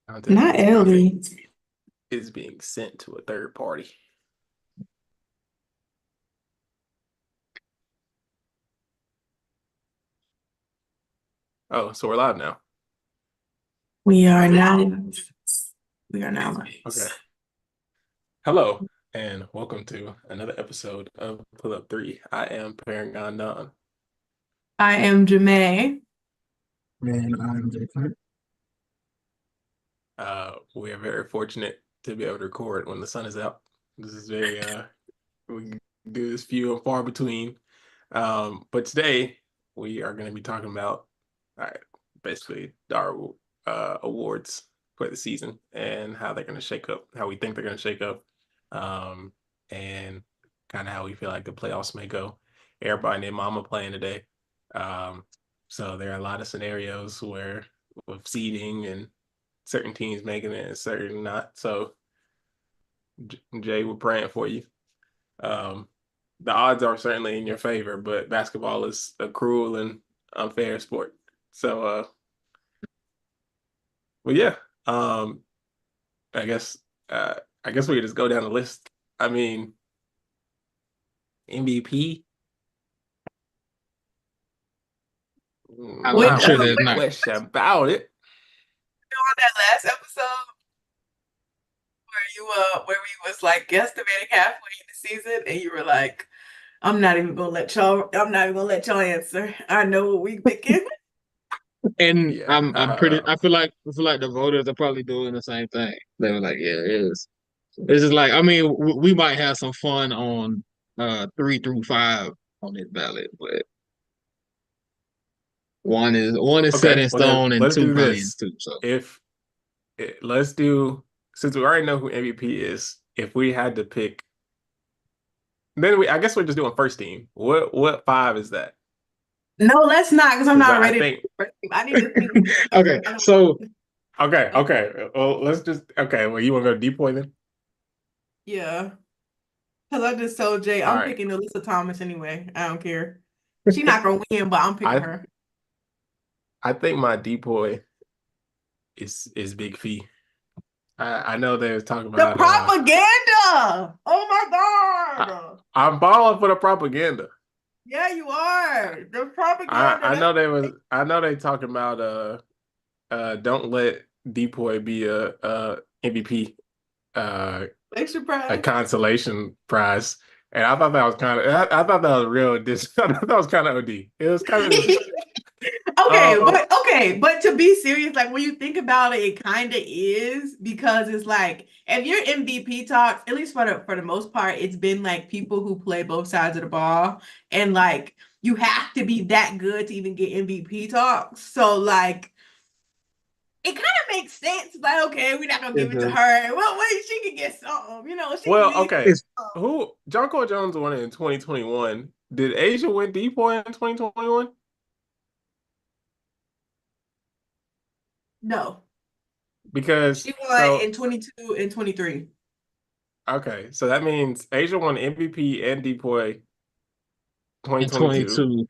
Content Not Ellie. is being sent to a third party. Oh, so we're live now. We are now. We are now. Okay. Hello, and welcome to another episode of Pull Up 3. I am Paragon Don. I am Jamae. Man, I'm different. We are very fortunate to be able to record when the sun is out. This is very we can do this few and far between. But today we are going to be talking about uh, basically our awards for the season and how they're going to shake up, how we think they're going to shake up, and kind of how we feel like the playoffs may go. Everybody and their mama playing today. Um, so there are a lot of scenarios where with seeding and certain teams making it and certain not. So Jay, we're praying for you. Um, the odds are certainly in your favor, but basketball is a cruel and unfair sport. So, well, yeah. Um, I guess, I guess we could just go down the list. I mean, MVP. I'm With sure No there's not. question about it. on that last episode where we was like guesstimating halfway in the season, and you were like, I'm not even gonna let y'all. I'm not even gonna let y'all answer. I know what we thinking. And Yeah. I'm pretty. I feel like the voters are probably doing the same thing. They were like, yeah, it is. It's just like, I mean, we might have some fun on 3 through 5 on this ballot, but one is set Okay. in Well, then stone and let's two do probably is this. two. So If let's do, since we already know who MVP is, if we had to pick, then I guess we're just doing first team. What five is that? No, let's not, because I'm Because not I ready. think I need to think. okay, I don't. so okay. Well, let's just okay. Well, you want to go DPOY then? Yeah, because I just told Jay All I'm right. picking Alyssa Thomas anyway. I don't care. She's not gonna win, but I'm picking I her. I think my DPOY is Big Fee. I know they was talking The about propaganda. Oh my I, God. I'm balling for the propaganda. Yeah, you are. The propaganda. I That's know I know they talking about don't let DPOY be a MVP extra a prize. consolation prize. And I thought that was kind of I thought that was real I thought that was kind of OD. It was kind of um Okay, but to be serious, like when you think about it, it kind of is because it's like if your MVP talks, at least for the most part, it's been like people who play both sides of the ball, and like you have to be that good to even get MVP talks. So like it kind of makes sense. Like, okay, we're not gonna give it's it to a, her. Well, wait, she can get something. You know, she can well, win. okay. it's Who John Cole Jones won it in 2021. Did Asia win DPOY in 2021? No, Because she won so in 22 and 23. okay, so that means Asia won MVP and DPOY in 2022. 22.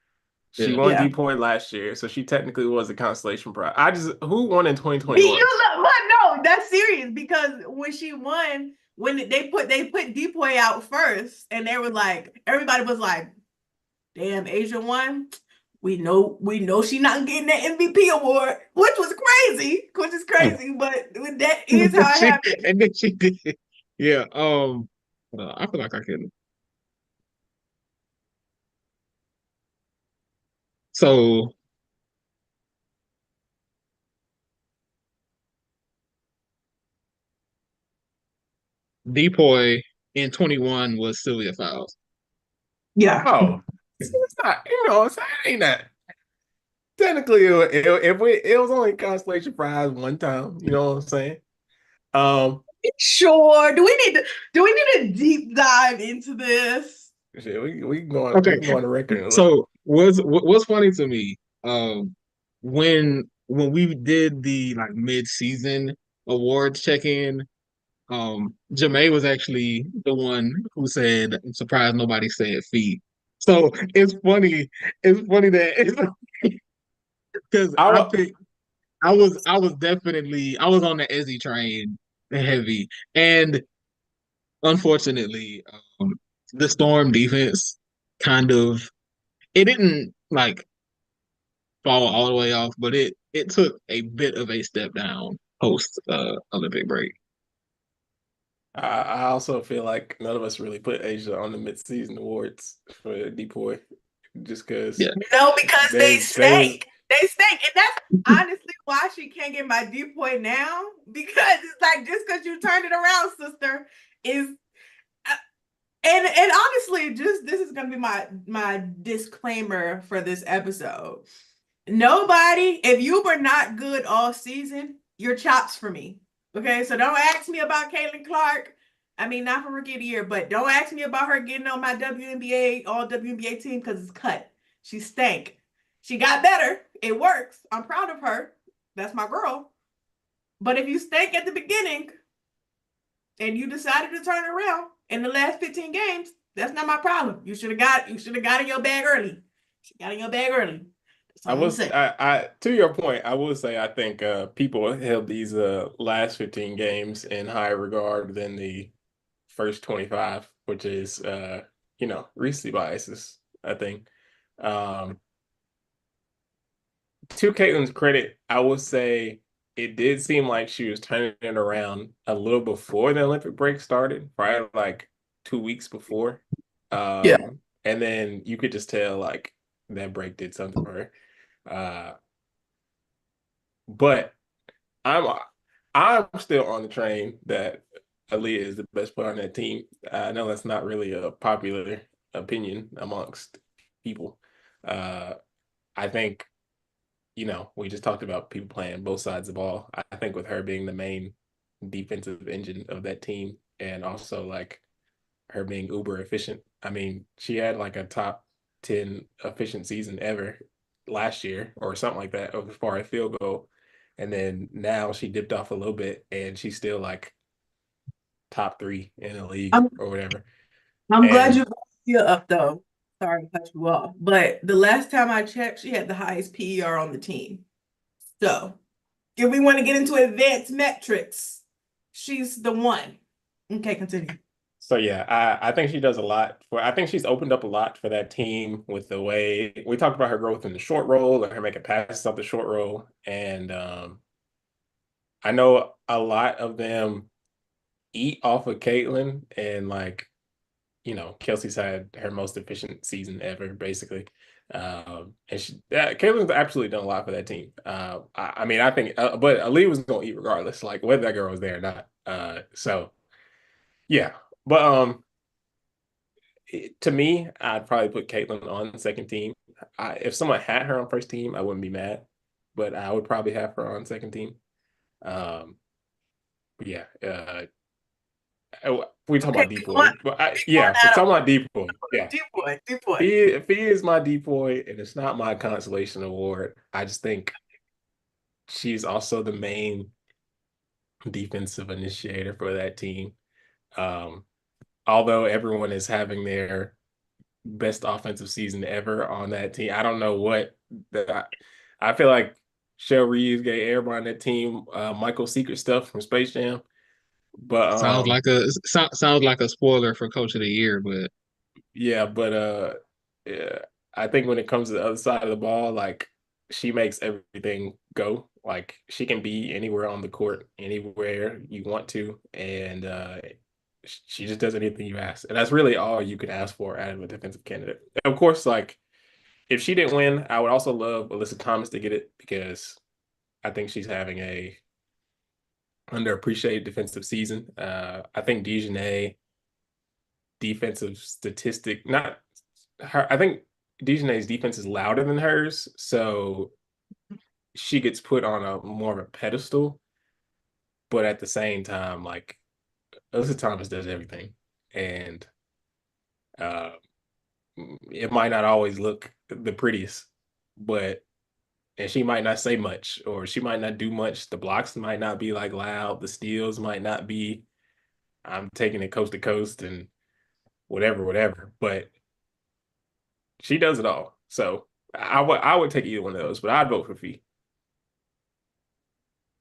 She Yeah, won Yeah. DPOY last year, so she technically was a consolation prize. I just who won in But 2021? you look, but no, that's serious because when she won, when they put DPOY out first, and they were like, everybody was like, "Damn, Asia won." We know she not getting that MVP award, which is crazy, but that is how it she happened. and then she did. Yeah. I feel like I can. So Depoy in 21 was Sylvia Fowles. Yeah. Oh, it's not. It ain't that. Technically, it was only a consolation prize one time. You know what I'm saying? Um, Sure. Do we need to deep dive into this? shit, we Okay. can go on the record and look. So what's funny to me, when we did the like mid-season awards check-in, Jamae was actually the one who said, "I'm surprised nobody said feet." So it's funny that it's because I I wa- picked. I was definitely I was on the Ezzy train heavy, and unfortunately, the Storm defense kind of it didn't like fall all the way off, but it took a bit of a step down post Olympic break. I also feel like none of us really put Asia on the mid-season awards for DPOY just because Yeah, No, because they they was stink. They stink. And that's honestly why she can't get my DPOY now. Because it's like just because you turned it around, sister, is and honestly, just this is gonna be my disclaimer for this episode. Nobody, if you were not good all season, you're chops for me. Okay, so don't ask me about Caitlin Clark. I mean, not for rookie of the year, but don't ask me about her getting on my WNBA all WNBA team because it's cut. She stank. She got better. It works. I'm proud of her. That's my girl. But if you stank at the beginning and you decided to turn around in the last 15 games, that's not my problem. You should have got in your bag early. She got in your bag early. That's all I'm saying. I to your point, I will say I think people held these last 15 games in higher regard than the first 25, which is recency biases, I think. Um to Caitlin's credit, I will say it did seem like she was turning it around a little before the Olympic break started, probably like 2 weeks before. Yeah. And then you could just tell like that break did something for her. But I'm I'm still on the train that Aaliyah is the best player on that team. I know that's not really a popular opinion amongst people. Uh, I think we just talked about people playing both sides of the ball. I think with her being the main defensive engine of that team and also like her being uber efficient. I mean, she had like a top 10 efficient season ever last year or something like that as far as field goal. And then now she dipped off a little bit and she's still like top three in the league I'm or whatever. I'm glad you And brought Tia up though. Sorry to cut you off, but the last time I checked, she had the highest PER on the team. So if we want to get into advanced metrics, she's the one. Okay, continue. so yeah, I think she does a lot for I think she's opened up a lot for that team with the way we talked about her growth in the short roll and her making passes up the short roll. And I know a lot of them eat off of Caitlin and like Kelsey's had her most efficient season ever, basically. And Caitlin's absolutely done a lot for that team. I mean, I think, but Aaliyah was going to eat regardless, like whether that girl was there or not. So yeah, but to me, I'd probably put Caitlin on the second team. If someone had her on first team, I wouldn't be mad, but I would probably have her on second team. Um, but yeah, we talk Okay, about DPOY, but pick one yeah, for out of talking about DPOY, yeah. DPOY, DPOY. Fee is my DPOY, and it's not my consolation award. I just think she's also the main defensive initiator for that team. Um, although everyone is having their best offensive season ever on that team, I don't know what I feel like Shell Reeves gave everybody on that team Michael Secret stuff from Space Jam. But sounds like a spoiler for Coach of the Year, but yeah, but yeah, I think when it comes to the other side of the ball, like she makes everything go. Like she can be anywhere on the court, anywhere you want to, and she just does anything you ask. And that's really all you can ask for out of a defensive candidate. And of course, like if she didn't win, I would also love Alyssa Thomas to get it because I think she's having a underappreciated defensive season. I think Dejanay defensive statistic, not her. I think Dejanay's defense is louder than hers, so she gets put on a more of a pedestal. But at the same time, like Alyssa Thomas does everything, and uh, it might not always look the prettiest, but and she might not say much, or she might not do much. The blocks might not be like loud. The steals might not be. I'm taking it coast to coast and whatever, whatever. But she does it all. So I would take either one of those, but I'd vote for Fee.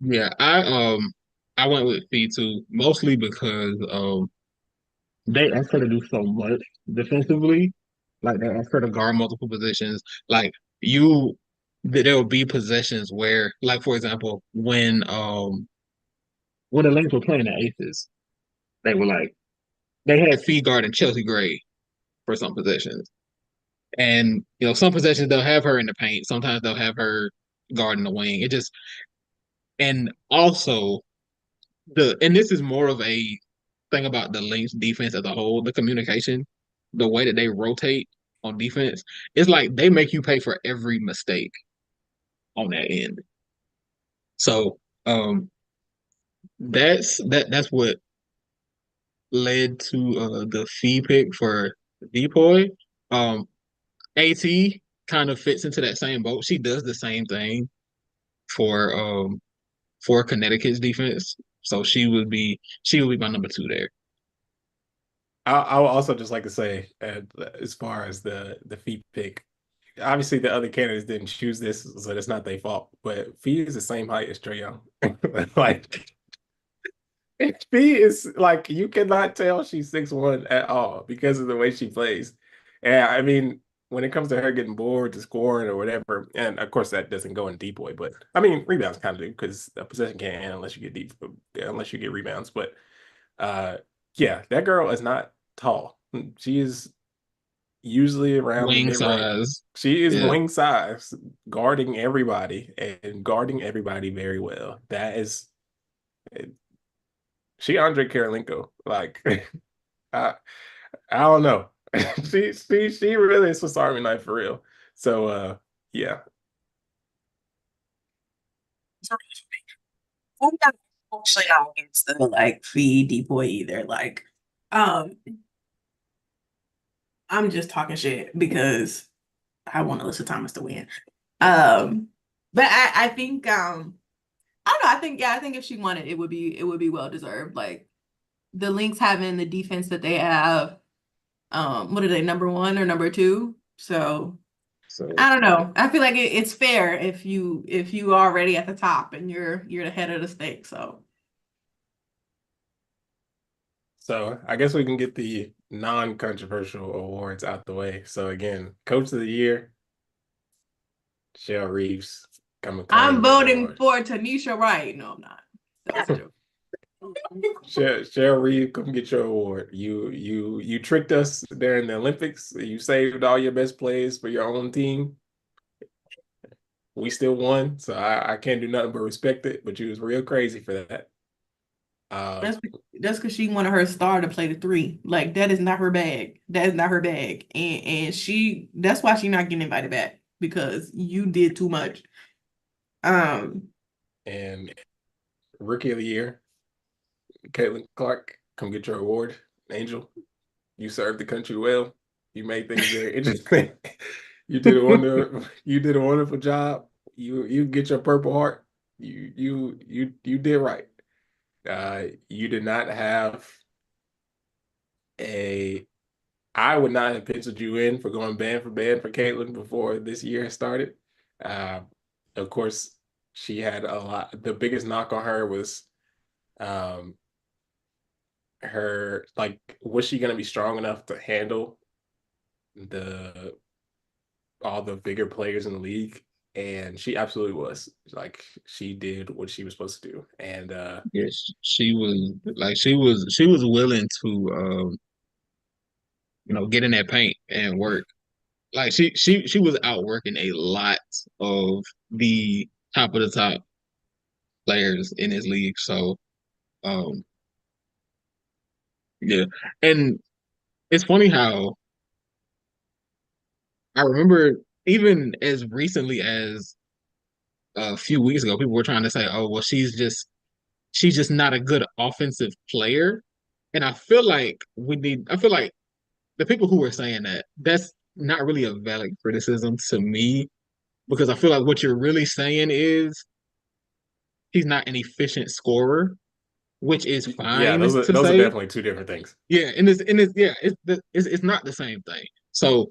Yeah, I went with Fee too, mostly because they ask her to do so much defensively. Like they ask her to guard multiple positions. Like you there'll be possessions where, like for example, when the Lynx were playing the Aces, they were like they had Fee guarding Chelsea Gray for some possessions. And some possessions they'll have her in the paint, sometimes they'll have her guarding the wing. It just and also and this is more of a thing about the Lynx defense as a whole, the communication, the way that they rotate on defense, it's like they make you pay for every mistake on that end. So that's what led to the fee pick for DPOY. AT kind of fits into that same boat. She does the same thing for Connecticut's defense. So she would be my number two there. I would also just like to say, as far as the feet pick, obviously the other candidates didn't choose this, so that's not their fault. But Fee is the same height as Trae Young. Like Fee is like you cannot tell she's 6'1" at all because of the way she plays. And I mean, when it comes to her getting bored to scoring or whatever, and of course that doesn't go in deep boy, but I mean rebounds kind of do because a possession can't end unless you get deep, unless you get rebounds. But uh, yeah, that girl is not tall. She is usually around the Wing mid range. size. She is Yeah. wing size, guarding everybody and guarding everybody very well. That is, she Andre Karolinko. Like, I, I don't know. She really is Swiss Army knife for real. So, yeah. I'm not actually not against the like fee DPOY either. Like, um, I'm just talking shit because I want Alyssa Thomas to win. But I think I don't know. I think if she won it, it would be well deserved. Like the Lynx having the defense that they have. What are they, number one or number two? So So I don't know. I feel like it's fair if you already at the top and you're the head of the stake. So So I guess we can get the non-controversial awards out the way. So again, Coach of the Year, Shell Reeves, come and I'm claim your voting award. for Tanisha Wright. No, I'm not. That's a joke. Cheryl Reeve, come get your award. You tricked us during the Olympics. You saved all your best plays for your own team. We still won, so I can't do nothing but respect it. But you was real crazy for that. Uh, That's that's because she wanted her star to play the three. Like that is not her bag. That is not her bag. And she that's why she's not getting invited back because you did too much. Um and Rookie of the Year, Caitlin Clark, come get your award. Angel, you served the country well. You made things very interesting. You did a wonderful job. You get your Purple Heart. You did right. You did not have a. I would not have penciled you in for going band for Caitlin before this year started. Uh, of course, she had a lot. The biggest knock on her was um, her like, was she going to be strong enough to handle the all the bigger players in the league? And she absolutely was. Like she did what she was supposed to do, and yeah, she was like she was willing to get in that paint and work. Like she was outworking a lot of the top of the top players in this league. So um yeah. And it's funny how I remember even as recently as a few weeks ago, people were trying to say, oh well she's just not a good offensive player. And I feel like the people who were saying that, that's not really a valid criticism to me because I feel like what you're really saying is he's not an efficient scorer, which is yeah, fine to those are say. definitely two different things. Yeah, and it's yeah, it's not the same thing. So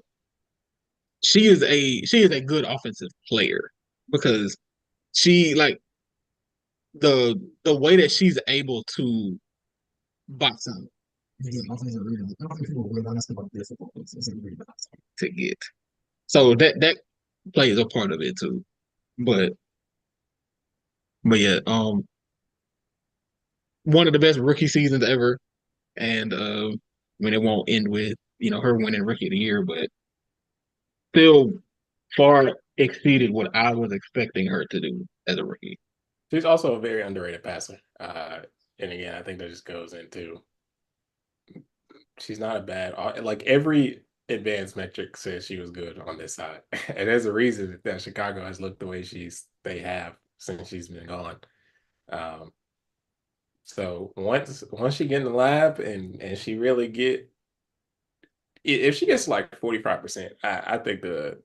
she is a good offensive player because she like the way that she's able to box out. To get. So that plays a part of it too. But yeah, one of the best rookie seasons ever. And I mean it won't end with, her winning rookie of the year, but still far exceeded what I was expecting her to do as a rookie. She's also a very underrated passer. And again, I think that just goes into she's not a bad like every advanced metric says she was good on this side. And there's a reason that Chicago has looked the way they have since she's been gone. So once she get in the lab and she really get if she gets like 45%, I think the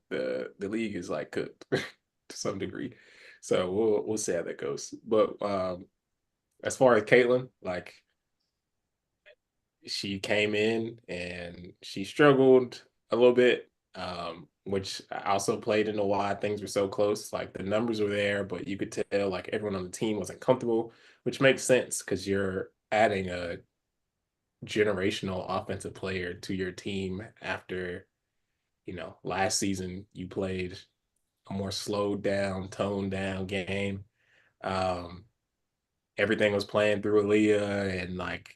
league is like cooked to some degree. So we'll see how that goes. But as far as Caitlin, like she came in and she struggled a little bit, which also played into why things were so close. Like the numbers were there, but you could tell like everyone on the team wasn't comfortable, which makes sense because you're adding a generational offensive player to your team after, last season you played a more slowed down, toned down game. Um, Everything was playing through Aaliyah and like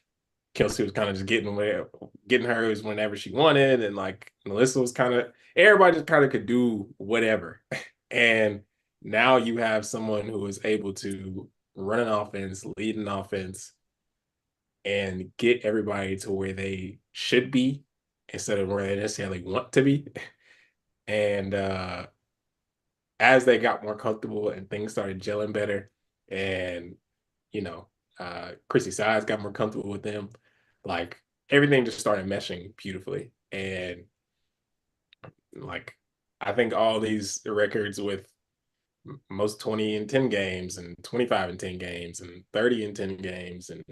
Kelsey was kind of just getting hers whenever she wanted, and like Melissa was kind of everybody just kind of could do whatever. And now you have someone who is able to run an offense, lead an offense, and get everybody to where they should be instead of where they necessarily want to be. And as they got more comfortable and things started gelling better, and you know, Chrissy Sides got more comfortable with them, like everything just started meshing beautifully. And like I think all these records with most 20 in 10 games and 25 in 10 games and 30 in 10 games and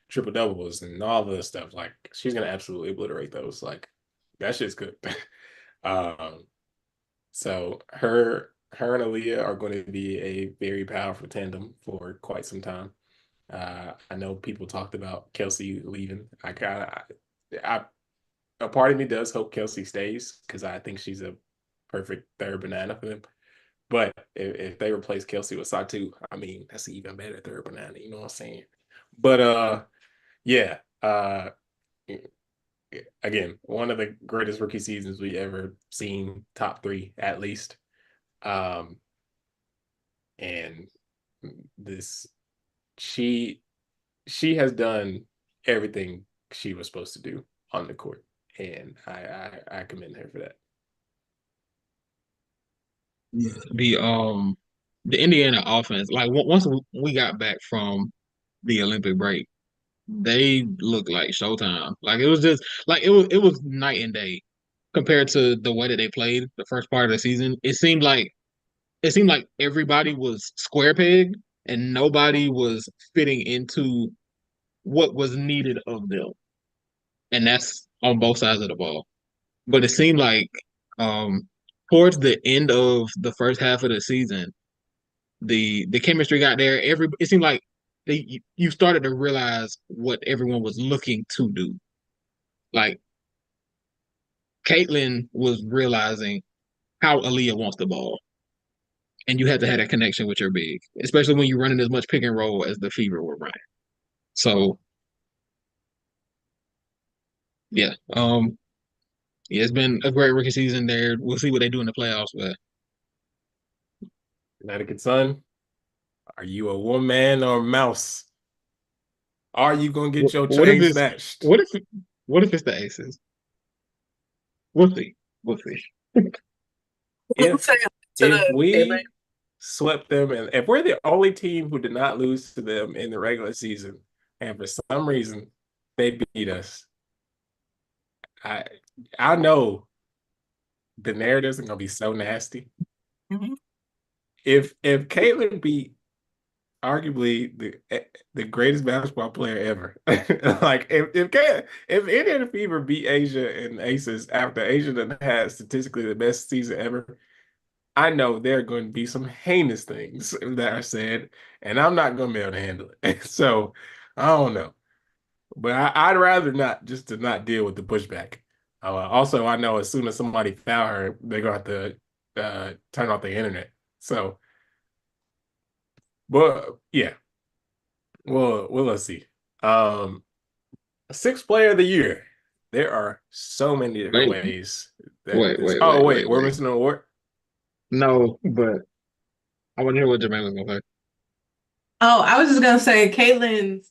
triple doubles and all this stuff, like she's gonna absolutely obliterate those. Like that shit's good. um, so her and Aaliyah are going to be a very powerful tandem for quite some time. I know people talked about Kelsey leaving. I a part of me does hope Kelsey stays because I think she's a perfect third banana for them. But if they replace Kelsey with Satu, I mean that's an even better third banana. You know what I'm saying? But yeah. Again, one of the greatest rookie seasons we ever seen, top three at least. Um, and this she has done everything she was supposed to do on the court, and I commend her for that. Yeah. The Indiana offense, like once we got back from the Olympic break, they looked like Showtime. Like it was just like it was night and day compared to the way that they played the first part of the season. It seemed like everybody was square pegged and nobody was fitting into what was needed of them. And that's on both sides of the ball. But it seemed like um towards the end of the first half of the season, the chemistry got there. It seemed like you started to realize what everyone was looking to do. Like Caitlin was realizing how Aaliyah wants the ball, and you had to have that connection with your big, especially when you're running as much pick and roll as the Fever were running. So yeah, yeah, it's been a great rookie season there. We'll see what they do in the playoffs, but Connecticut Sun, are you a woman or a mouse? Are you gonna get your what if chain it's snatched? what if it's the Aces? We'll see. We'll see. If To the we swept them, and if we're the only team who did not lose to them in the regular season, and for some reason they beat us, I I know the narratives are gonna be so nasty. Mhm. If Caitlin beat arguably the greatest basketball player ever, like if Indiana Fever beat Asia and Aces after Asia done had statistically the best season ever, I know there are going to be some heinous things that are said, and I'm not going to be able to handle it. So I don't know. But I'd rather not, just to not deal with the pushback. Also, I know as soon as somebody foul her, they're going to have to turn off the internet. So, but yeah, well, let's see. Um, Sixth player of the year. There are so many different Wait, ways that wait, this. wait, Oh wait, wait, wait, we're wait. missing an award. No, but I want to hear what Jermaine was gonna say. Oh, I was just gonna say Caitlin's.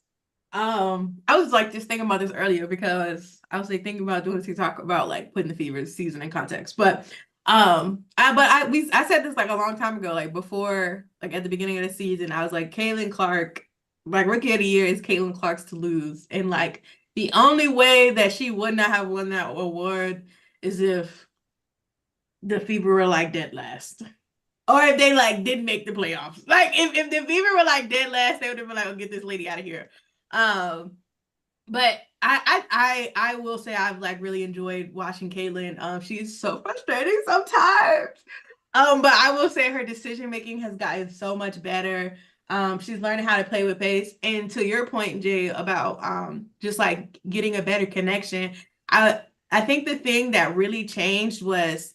I was like just thinking about this earlier because I was like thinking about doing TikTok about like putting the Fever season in context. But I said this like a long time ago, like before, like at the beginning of the season, I was like Caitlin Clark, like rookie of the year is Caitlin Clark's to lose, and like the only way that she would not have won that award is if the Fever were like dead last. Or if they like didn't make the playoffs. Like if the Fever were like dead last, they would have been like, oh, get this lady out of here. But I will say I've like really enjoyed watching Caitlin. She's so frustrating sometimes. But I will say her decision making has gotten so much better. She's learning how to play with pace. And to your point, Jay, about just like getting a better connection, I think the thing that really changed was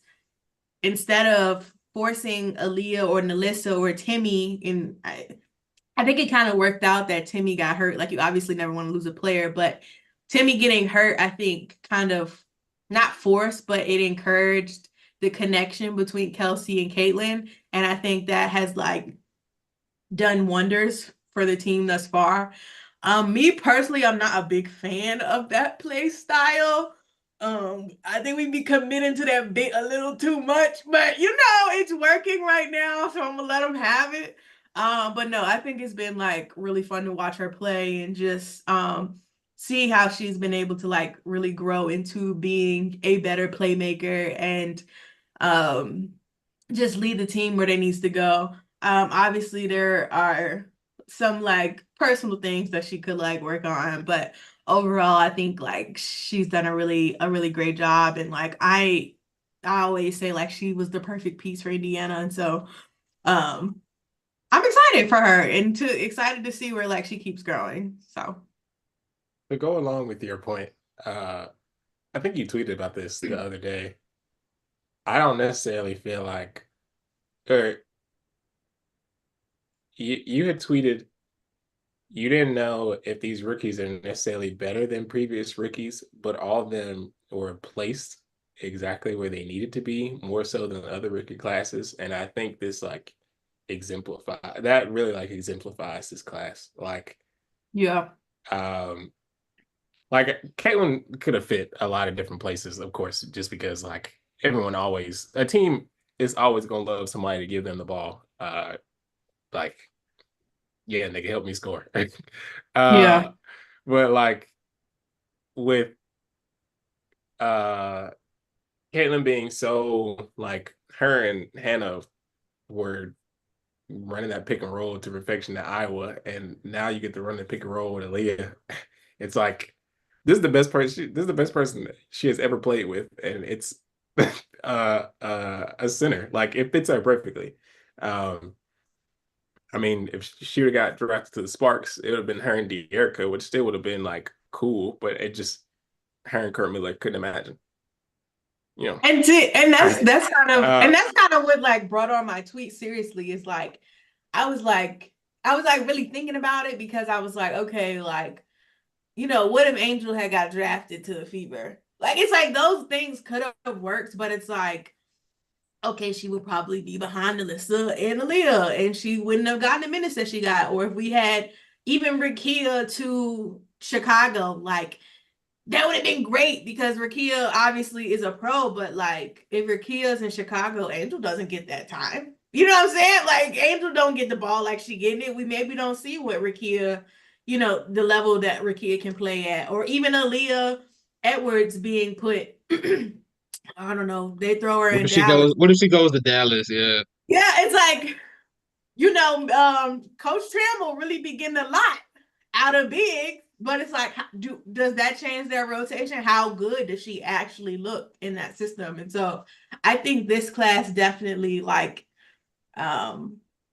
instead of forcing Aaliyah or Nalissa or Timmy, and I think it kind of worked out that Timmy got hurt. Like you obviously never want to lose a player, but Timmy getting hurt, I think, kind of not forced, but it encouraged the connection between Kelsey and Caitlin. And I think that has like done wonders for the team thus far. Me personally, I'm not a big fan of that play style. I think we be committing to that bit a little too much, but you know, it's working right now, so I'm gonna let them have it. But no, I think it's been like really fun to watch her play and just see how she's been able to like really grow into being a better playmaker and um just lead the team where they needs to go. Obviously there are some like personal things that she could like work on, but overall I think like she's done a really great job. And like I always say like she was the perfect piece for Indiana. And so um I'm excited for her and excited to see where like she keeps growing. So To go along with your point, I think you tweeted about this the other day. I don't necessarily feel like, or you had tweeted you didn't know if these rookies are necessarily better than previous rookies, but all of them were placed exactly where they needed to be, more so than other rookie classes. And I think this really like exemplifies this class. yeah. Um, like Caitlin could have fit a lot of different places, of course, just because like a team is always gonna love somebody to give them the ball. Like yeah, and they can help me score. Yeah. uh, but like with uh Caitlin being so like her and Hannah were running that pick and roll to perfection at Iowa, and now you get to run the pick and roll with Aaliyah. It's like this is the best person that she has ever played with, and it's a center. Like it fits her perfectly. Um, I mean, if she would have got drafted to the Sparks, it would have been her and De'Erica, which still would have been like cool, but it just her and Kurt Miller couldn't imagine. You know. And Uh, that's kind of what like brought on my tweet seriously is like I was like really thinking about it because I was like, okay, like, you know, what if Angel had got drafted to the Fever? Like it's like those things could have worked, but it's like, okay, she would probably be behind Alyssa and Aaliyah, and she wouldn't have gotten the minutes that she got. Or if we had even Rakia to Chicago, like that would have been great because Rakia obviously is a pro, but like if Rakia's in Chicago, Angel doesn't get that time. You know what I'm saying? Like Angel don't get the ball like she getting it. We maybe don't see what Rakia, you know, the level that Rakia can play at, or even Aaliyah Edwards being put. I don't know. They throw her What in if she Dallas. goes? What if she goes to Dallas? Yeah, Yeah, it's like you know, Coach Trammell really be getting a lot out of big. but it's like, does that change their rotation? How good does she actually look in that system? And so I think this class definitely like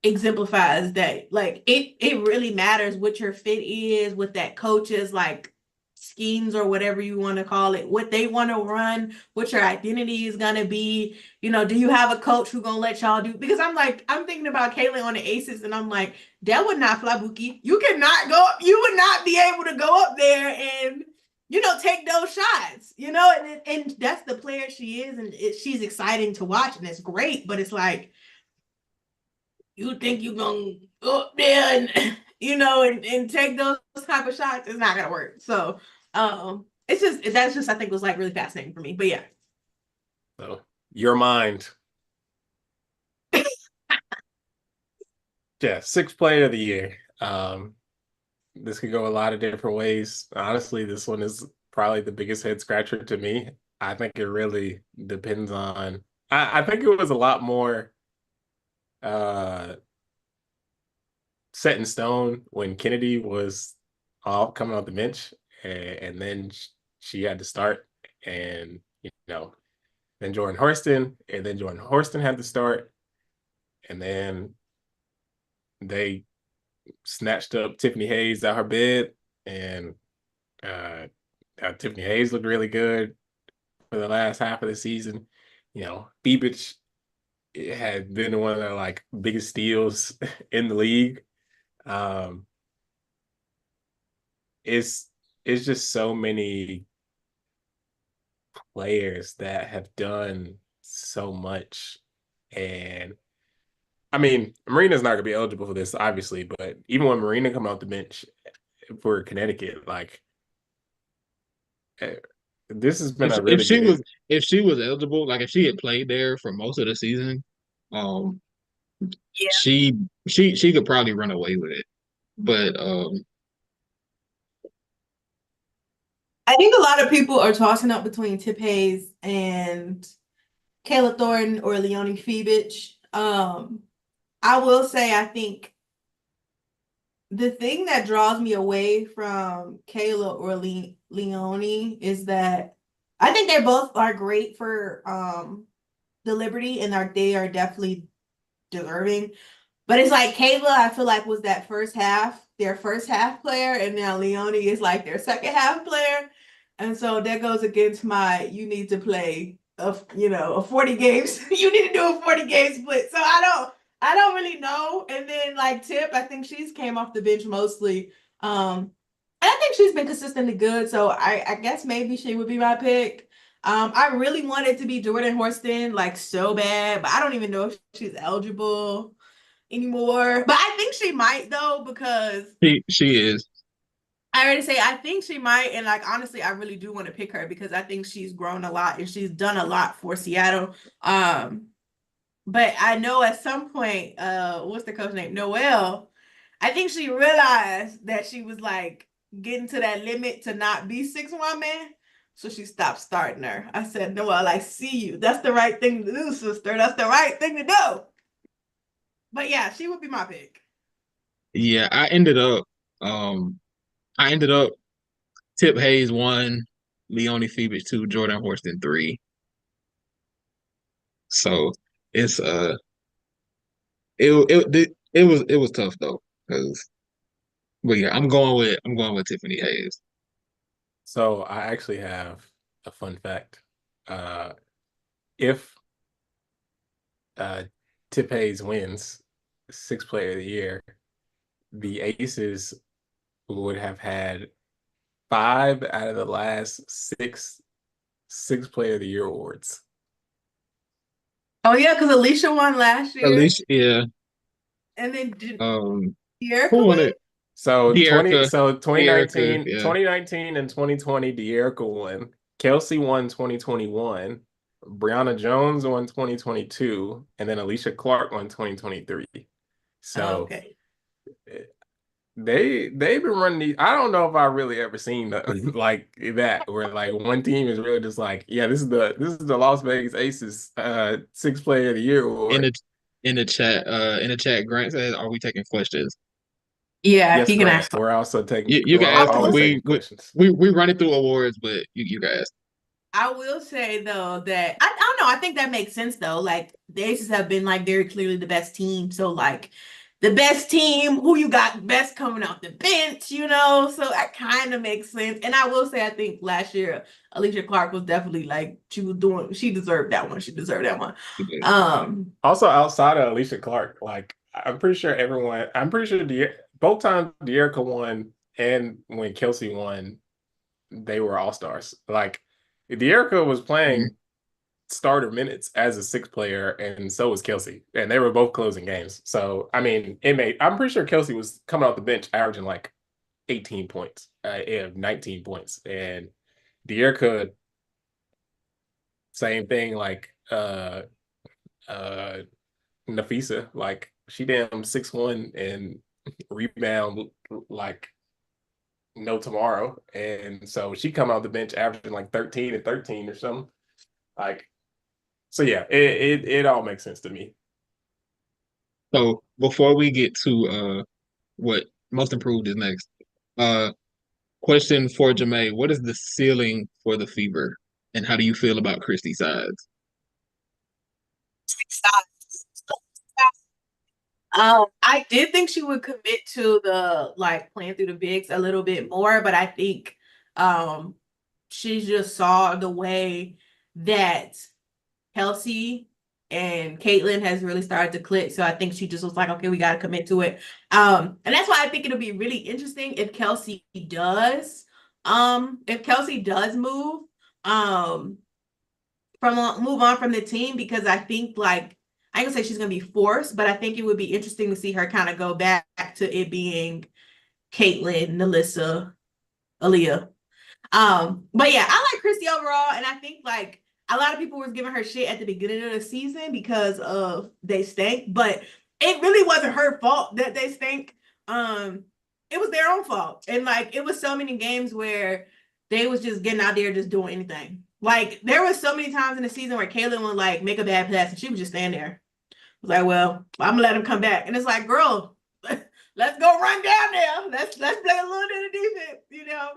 exemplifies that. Like it really matters what your fit is, what that coach is like schemes or whatever you want to call it, what they want to run, what your identity is gonna be. You know, do you have a coach who gonna let y'all do? Because I'm thinking about Kaylin on the Aces, and I'm like, that would not fly, Buki. You cannot go up. You would not be able to go up there and take those shots. And that's the player she is, and she's exciting to watch, and it's great. But it's like, you think you're gonna go up there and and take those type of shots, it's not gonna work. So that's just I think was like really fascinating for me. But yeah. So your mind. Yeah, sixth player of the year. This could go a lot of different ways. Honestly, this one is probably the biggest head scratcher to me. I think it really depends on I think it was a lot more set in stone when Kennedy was all coming off the bench, and then she had to start, and then Jordan Horston, and then Jordan Horston had to start, and then they snatched up Tiffany Hayes out her bed, and Tiffany Hayes looked really good for the last half of the season. Beebich had been one of the like biggest steals in the league. It's just so many players that have done so much. And I mean, Marina's not gonna be eligible for this, obviously, but even when Marina come off the bench for Connecticut, like this has been If a if really she was good. if she was eligible, like if she had played there for most of the season, um, Yeah. she could probably run away with it. But I think a lot of people are tossing up between Tip Hayes and Kayla Thornton or Leonie Fibich. I will say I think the thing that draws me away from Kayla or Leonie is that I think they both are great for the Liberty, and they are definitely deserving. But it's like Kayla, I feel like was their first half player, and now Leonie is like their second half player. And so that goes against you need to play a 40 games. You need to do a 40 game split. So I don't really know. And then like Tip, I think she's came off the bench mostly. And I think she's been consistently good. So I guess maybe she would be my pick. I really wanted to be Jordan Horston, like so bad, but I don't even know if she's eligible anymore. But I think she might though, because she is. I already say I think she might, and like honestly, I really do want to pick her because I think she's grown a lot and she's done a lot for Seattle. But I know at some point, what's the coach name? Noelle. I think she realized that she was like getting to that limit to not be 6'1" man. So she stopped starting her. I said, Noelle, I see you. That's the right thing to do, sister. That's the right thing to do. But yeah, she would be my pick. Yeah, I ended up Tip Hayes 1, Leonie Fibich 2, Jordan Horston 3. So it's it was tough though, because but yeah, I'm going with Tiffany Hayes. So I actually have a fun fact. If Tip Hayes wins sixth player of the year, the Aces would have had 5 out of the last six player of the year awards. Oh yeah, because Alicia won last At year, least, yeah. and then Um, Erica who won win. it? De'Erica, So De'Erica, 2019, yeah. 2019 and 2020, De'Erica won. Kelsey won 2021. Brianna Jones won 2022, and then Alicia Clark won 2023. Oh, So okay. they've been running these. I don't know if I really ever seen like that where like one team is really just like, yeah, this is the Las Vegas Aces sixth player of the year In award. the in the chat, Grant says, "Are we taking questions?" Yeah, Yes, he can ma'am. ask. We're also taking. You can We're ask I him. will, always We taking we questions. we running through awards, but you can ask. I will say though that I don't know. I think that makes sense though. Like the Aces have been like very clearly the best team. So like the best team, who you got best coming off the bench, you know? So that kind of makes sense. And I will say I think last year Alicia Clark was definitely like she deserved that one. She deserved that one. Also, outside of Alicia Clark, like I'm pretty sure both times De'Erica won and when Kelsey won, they were all stars. Like De'Erica was Mhm. playing starter minutes as a sixth player, and so was Kelsey, and they were both closing games. So I mean, I'm pretty sure Kelsey was coming off the bench averaging like 18 points, 19 points, and De'Erica same thing. Like uh Nafisa, like she damn 6'1" and rebound like no tomorrow. And so she come out the bench averaging like 13 and 13 or something. Like, so yeah, it all makes sense to me. So before we get to what most improved is next, uh, question for Jamae: what is the ceiling for the Fever, and how do you feel about Christy Sides? I did think she would commit to the like playing through the bigs a little bit more, but I think um she just saw the way that Kelsey and Caitlin has really started to click. So I think she just was like, okay, we got to commit to it. And that's why I think it'll be really interesting if Kelsey does um, move on from the team, because I think like, I ain't gonna say she's gonna be forced, but I think it would be interesting to see her kind of go back to it being Caitlin, Nalissa, Aaliyah. But yeah, I like Christy overall, and I think like a lot of people was giving her shit at the beginning of the season because of they stink, but it really wasn't her fault that they stink. Um, it was their own fault, and like it was so many games where they was just getting out there just doing anything. Like there was so many times in the season where Kaylin would like make a bad pass and she would just stand there. I was like, well, I'm gonna let him come back, and it's like, girl, let's go run down there. Let's play a little bit of defense, you know.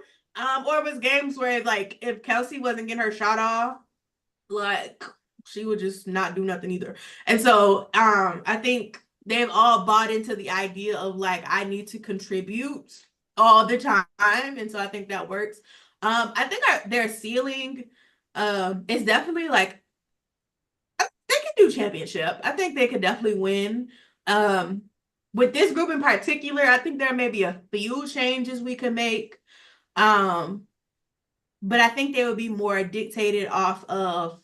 Or it was games where like if Kelsey wasn't getting her shot off, like she would just not do nothing either. And so I think they've all bought into the idea of like I need to contribute all the time. And so I think that works. I think their ceiling is definitely like they can do championship. I think they could definitely win. Um with this group in particular, I think there may be a few changes we could make. Um, but I think they would be more dictated off of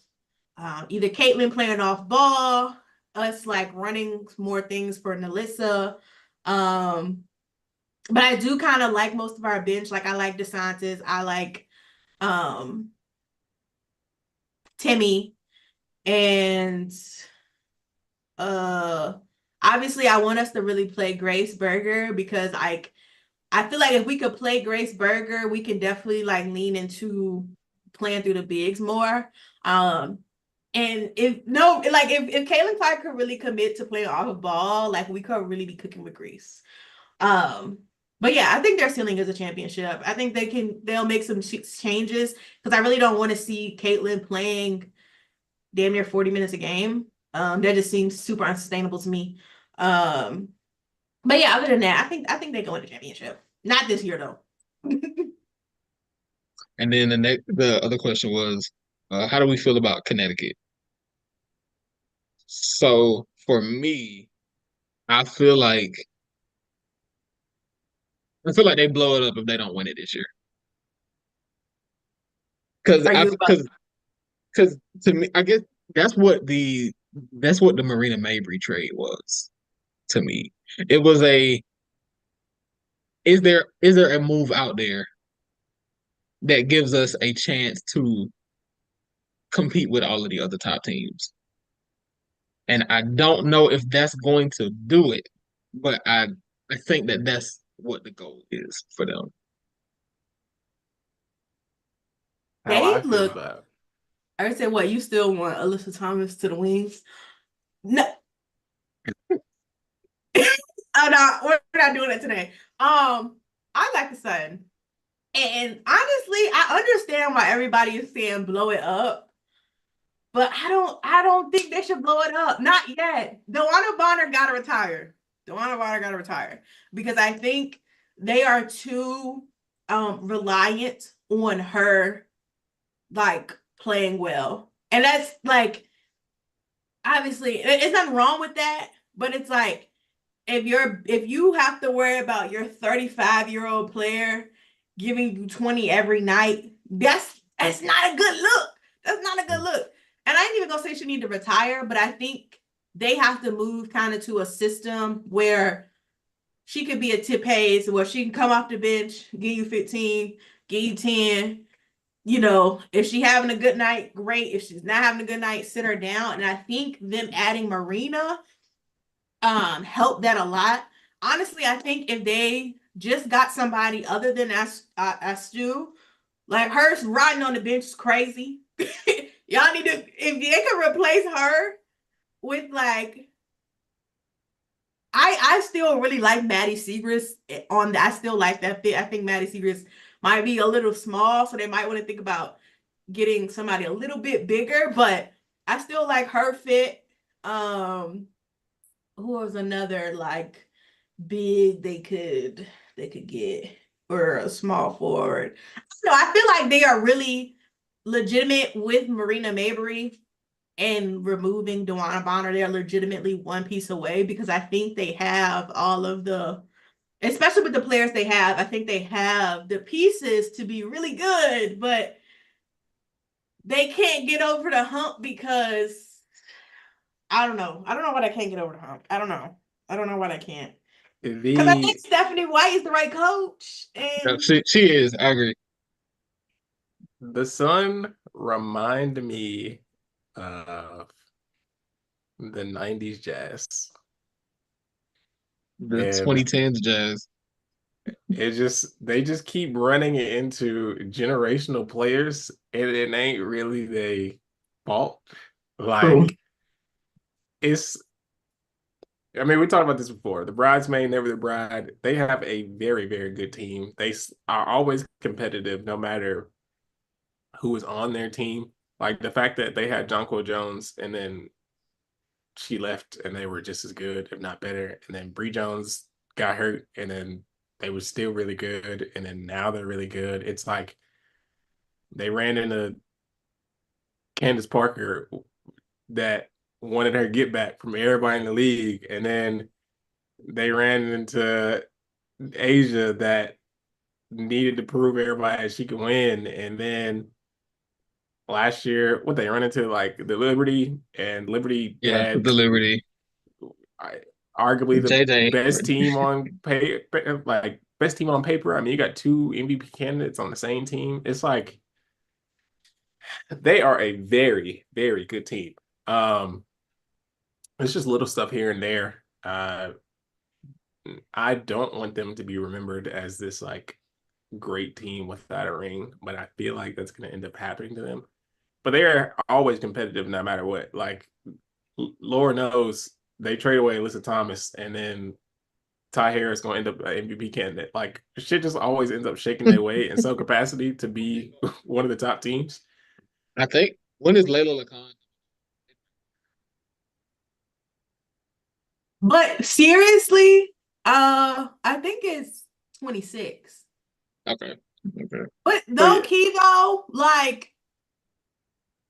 either Caitlin playing off ball, us like running more things for Nalissa. But I do kind of like most of our bench. Like I like DeSantis, I like um Timmy, and uh obviously I want us to really play Grace Berger because like I feel like if we could play Grace Berger, we can definitely like lean into playing through the bigs more. Um, and if Kaylin Clark could really commit to playing off the ball, like we could really be cooking with Grease. Um, but yeah, I think their ceiling is a championship. I think they'll make some changes because I really don't want to see Caitlin playing damn near 40 minutes a game. That just seems super unsustainable to me. Um, but yeah, other than that, I think they go win the championship. Not this year though. And then the other question was, how do we feel about Connecticut? So for me, I feel like I feel like they blow it up if they don't win it this year. Because Are I you about because to me, I guess that's what the Marina Mabry trade was to me. It was a is there a move out there that gives us a chance to compete with all of the other top teams? And I don't know if that's going to do it, but I think that that's what the goal is for them. How they I feel look about I said what you still want Alyssa Thomas to the wings? No. Oh no, we're not doing it today. I like the Sun. And honestly, I understand why everybody is saying blow it up, but I don't think they should blow it up. Not yet. DeWanna Bonner gotta retire. DeWanna Bonner gotta retire because I think they are too reliant on her like playing well. And that's like obviously it's nothing wrong with that, but it's like if you have to worry about your 35-year-old player giving you 20 every night, that's not a good look. That's not a good look. And I ain't even gonna say she need to retire, but I think they have to move kind of to a system where she could be a tip Hayes, where she can come off the bench, give you 15, give you 10. You know, if she having a good night, great. If she's not having a good night, sit her down. And I think them adding Marina helped that a lot. Honestly, I think if they just got somebody other than S2, like hers riding on the bench is crazy. Y'all need to, if they could replace her with like, I still really like Maddie Segrist on that. I still like that fit. I think Maddie Segrist might be a little small, so they might want to think about getting somebody a little bit bigger, but I still like her fit. Who was another like big they could get or a small forward? No, I feel like they are really legitimate with Marina Mabrey and removing DeWanna Bonner. They're legitimately one piece away because I think they have all of the, especially with the players they have, I think they have the pieces to be really good, but they can't get over the hump because I don't know. I don't know why I can't get over the hump. I don't know. I don't know why I can't. Because I think The Stephanie White is the right coach. Yeah, And she is. I agree. the Sun remind me of the 90s Jazz. The And 2010s Jazz. they just keep running it into generational players, and it ain't really their fault. True. Like it's I mean, we talked about this before. The bridesmaid, never the bride. They have a very, very good team. They are always competitive, no matter who is on their team. Like the fact that they had Jonquil Jones, and then she left, and they were just as good, if not better. And then Bree Jones got hurt, and then they were still really good, and then now they're really good. It's like they ran into Candace Parker that wanted her get back from everybody in the league, and then they ran into Asia that needed to prove everybody that she could win. And then last year, what they run into like the Liberty, and Liberty Yeah, had the Liberty. arguably the JJ. best team on pay, like best team on paper. I mean, you got two MVP candidates on the same team. It's like they are a very, very good team. Um, it's just little stuff here and there. I don't want them to be remembered as this like great team without a ring, but I feel like that's going to end up happening to them. But they're always competitive no matter what. Like, Laura knows they trade away Alyssa Thomas, and then Ty Harris going to end up an MVP candidate. Like, shit just always ends up shaking their way in some capacity to be one of the top teams. I think when is Layla Lacan? but seriously, I think it's 26. Okay. Okay. But So though yeah, key though, like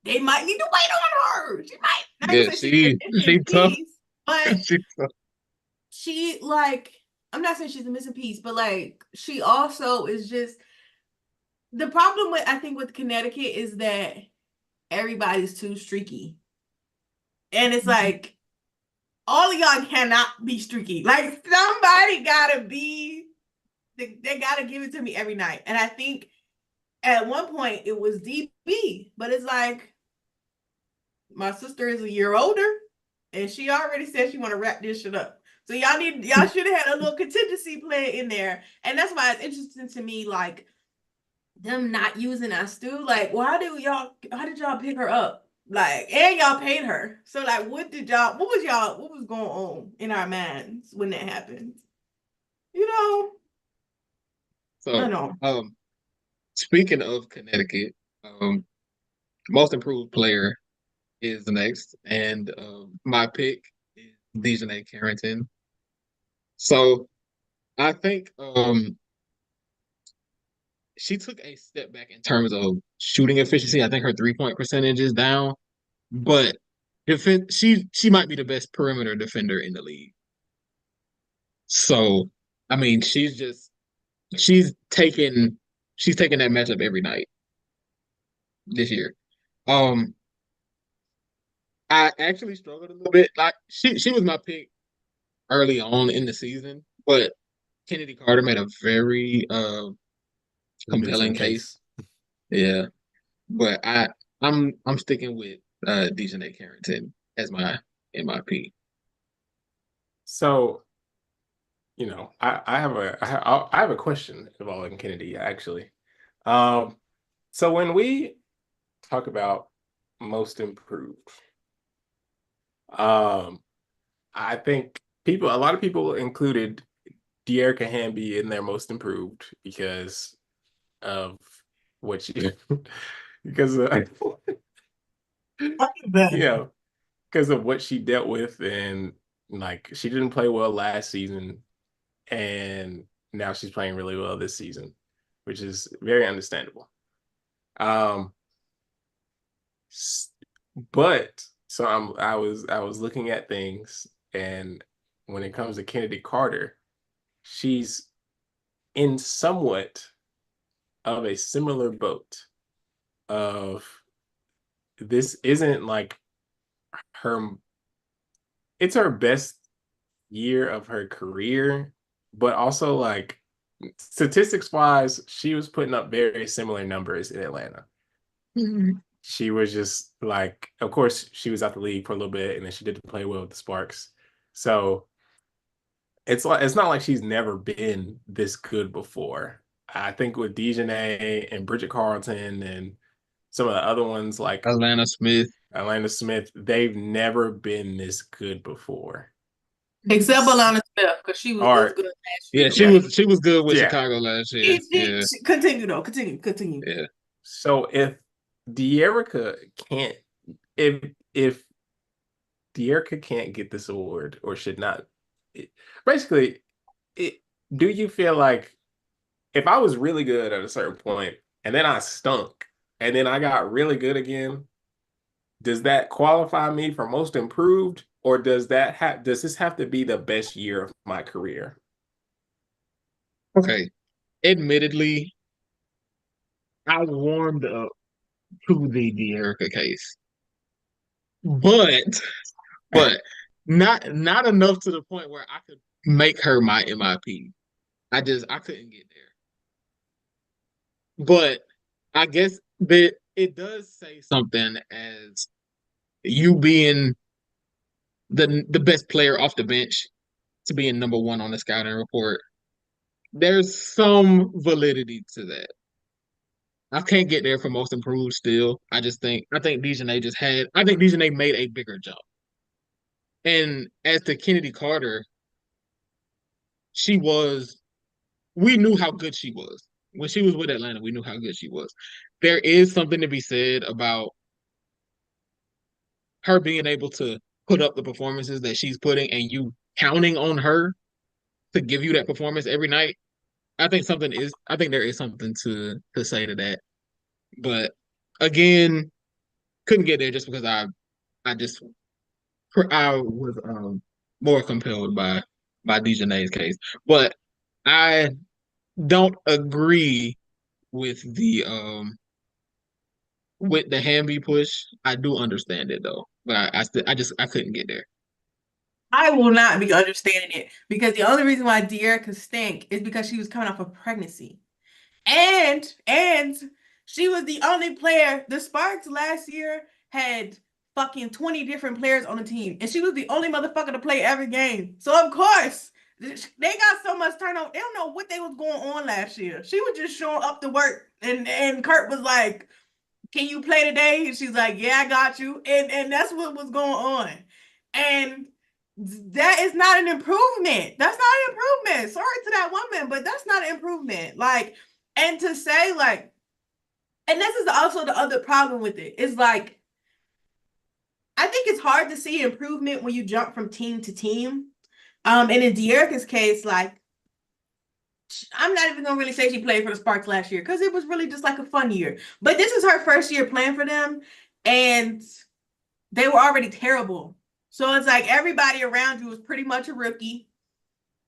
they might need to wait on her. She might not Yeah, even say she's a she missing tough. piece, but She tough. she like I'm not saying she's a missing piece, but like she also is just the problem with I think with Connecticut is that everybody's too streaky. And it's like all of y'all cannot be streaky. Like somebody gotta be they gotta give it to me every night. And I think at one point it was DB, but it's like my sister is a year older and she already said she want to wrap this shit up. So y'all should have had a little contingency plan in there. And that's why it's interesting to me, like them not using us too. Like, how did y'all pick her up? Like, and y'all paid her. So like what was going on in our minds when that happened? You know? I So, know. speaking of Connecticut, most improved player is the next, and my pick is Dejanay Carrington. So I think she took a step back in terms of shooting efficiency. I think her 3-point percentage is down, but she might be the best perimeter defender in the league. So I mean, she's taking that matchup every night this year. Um, I actually struggled a little bit. Like she was my pick early on in the season, but Kennedy Carter made a very compelling Convincing case. case. Yeah, but I'm sticking with Dejanay Carrington as my MIP. So, I have a question involving Kennedy actually. Um, so when we talk about most improved, um, I think a lot of people included Dearica Hamby in their most improved because of what she, because of, you know, because of what she dealt with, and like she didn't play well last season, and now she's playing really well this season, which is very understandable. Um, but so I was looking at things, and when it comes to Kennedy Carter, she's in somewhat of a similar boat of this isn't like her it's her best year of her career, but also like statistics wise, she was putting up very similar numbers in Atlanta. Mhm. She was just like, of course, she was out the league for a little bit, and then she didn't play well with the Sparks. So it's not like she's never been this good before. I think with Dejanay and Bridget Carlton and some of the other ones like Atlanta Smith. Atlanta Smith, they've never been this good before. Except Alana Smith, because she was Or good last Yeah, year. she yeah, Okay. was good with yeah. Chicago last year. Yeah, Continue though. Continue. yeah. So if Dearica can't if Dearica can't get this award or should not, it, basically, it, do you feel like if I was really good at a certain point and then I stunk and then I got really good again, does that qualify me for most improved, or does this have to be the best year of my career? Okay. Admittedly, I warmed up to the Erica case, but but not enough to the point where I could make her my MIP. I couldn't get there. But I guess that it does say something as you being the best player off the bench to being number one on the scouting report. There's some validity to that. I can't get there for most improved still. I think Dejanay made a bigger jump. And as to Kennedy Carter, she was we knew how good she was. When she was with Atlanta, we knew how good she was. There is something to be said about her being able to put up the performances that she's putting and you counting on her to give you that performance every night. I think there is something to say to that. But again, couldn't get there just because I just I was more compelled by Dejanay's case. But I don't agree with the Hamby push. I do understand it though, but I couldn't get there. I will not be understanding it because the only reason why Dearica stink is because she was coming off of pregnancy. And she was the only player. The Sparks last year had fucking 20 different players on the team, and she was the only motherfucker to play every game. So of course they got so much turnover. They don't know what they was going on last year. She was just showing up to work, and Kurt was like, "Can you play today?" And she's like, "Yeah, I got you." And that's what was going on. And that is not an improvement. That's not an improvement. Sorry to that woman, but that's not an improvement. Like, and to say like, and this is also the other problem with it is like, I think it's hard to see improvement when you jump from team to team. And in De'Erica's case, like, I'm not even gonna really say she played for the Sparks last year because it was really just like a fun year. But this is her first year playing for them, and they were already terrible. So it's like everybody around you is pretty much a rookie,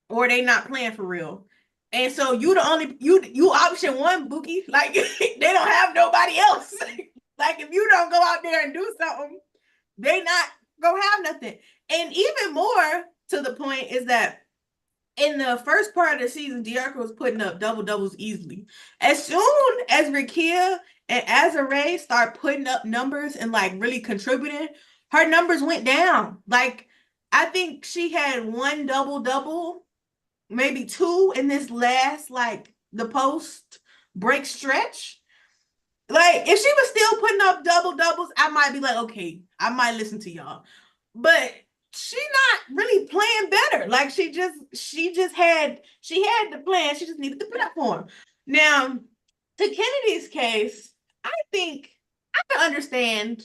or they not playing for real. And so you the only you option one, Bookie. Like they don't have nobody else. Like if you don't go out there and do something, they not gonna have nothing. And even more to the point is that in the first part of the season, De'Arca was putting up double doubles easily. As soon as Rakia and Azare start putting up numbers and like really contributing, her numbers went down. Like I think she had one double double, maybe two in this last like the post break stretch. Like if she was still putting up double doubles, I might be like, okay, I might listen to y'all. But she not really playing better. Like she had the plan. She just needed the platform. Now, to Kennedy's case, I think I can understand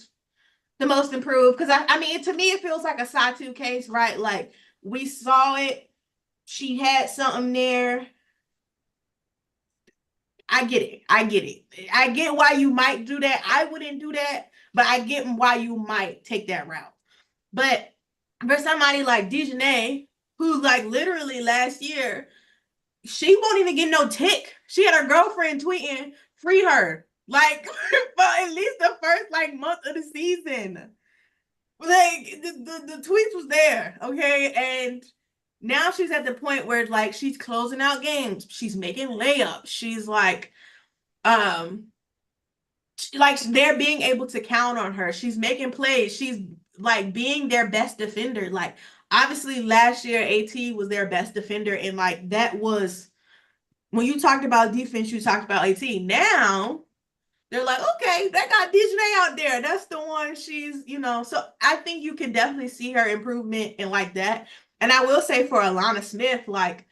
the most improved because I mean to me it feels like a Satu case, right? Like we saw it. She had something there. I get it. I get it. I get why you might do that. I wouldn't do that, but I get why you might take that route. But for somebody like Dejanay, who like literally last year, she won't even get no tick. She had her girlfriend tweeting, free her. Like for at least the first like month of the season. Like the tweets was there, okay? And now she's at the point where like she's closing out games. She's making layups. She's like they're being able to count on her. She's making plays. She's like being their best defender. Like obviously last year AT was their best defender, and like that was when you talked about defense, you talked about AT. Now they're like, okay, they got Dejanay out there. That's the one so I think you can definitely see her improvement in like that. And I will say for Alana Smith, like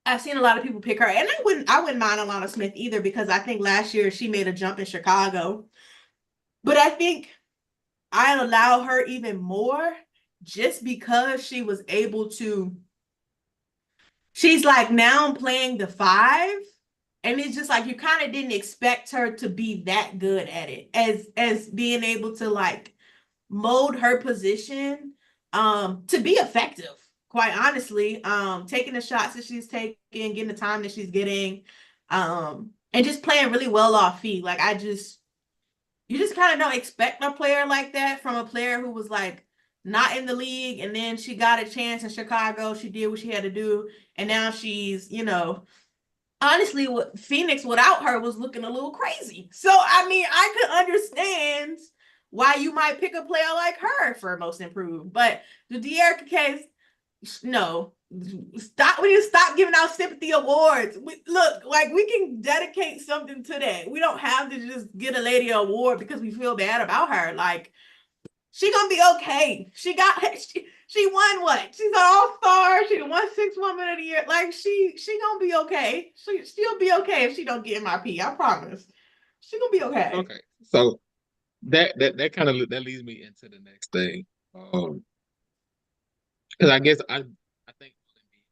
I've seen a lot of people pick her, and I wouldn't mind Alana Smith either because I think last year she made a jump in Chicago. But I think I allow her even more just because she was able to. She's like now playing the five, and it's just like you kind of didn't expect her to be that good at it as being able to like mold her position to be effective, quite honestly, taking the shots that she's taking, getting the time that she's getting, and just playing really well off feet. Like you just kind of don't expect a player like that from a player who was like not in the league, and then she got a chance in Chicago. She did what she had to do, and now she's honestly, what Phoenix without her was looking a little crazy. So I mean, I could understand why you might pick a player like her for most improved. But the De'Erica case, no. Stop. We need to stop giving out sympathy awards. Look, like we can dedicate something to that. We don't have to just get a lady an award because we feel bad about her. Like she gonna be okay. She won what? She's an all-star. She won 6 Woman of the Year. Like she gonna be okay. She'll be okay if she don't get MIP. I promise. She gonna be okay. Okay, so that kind of that leads me into the next thing. Because I guess I think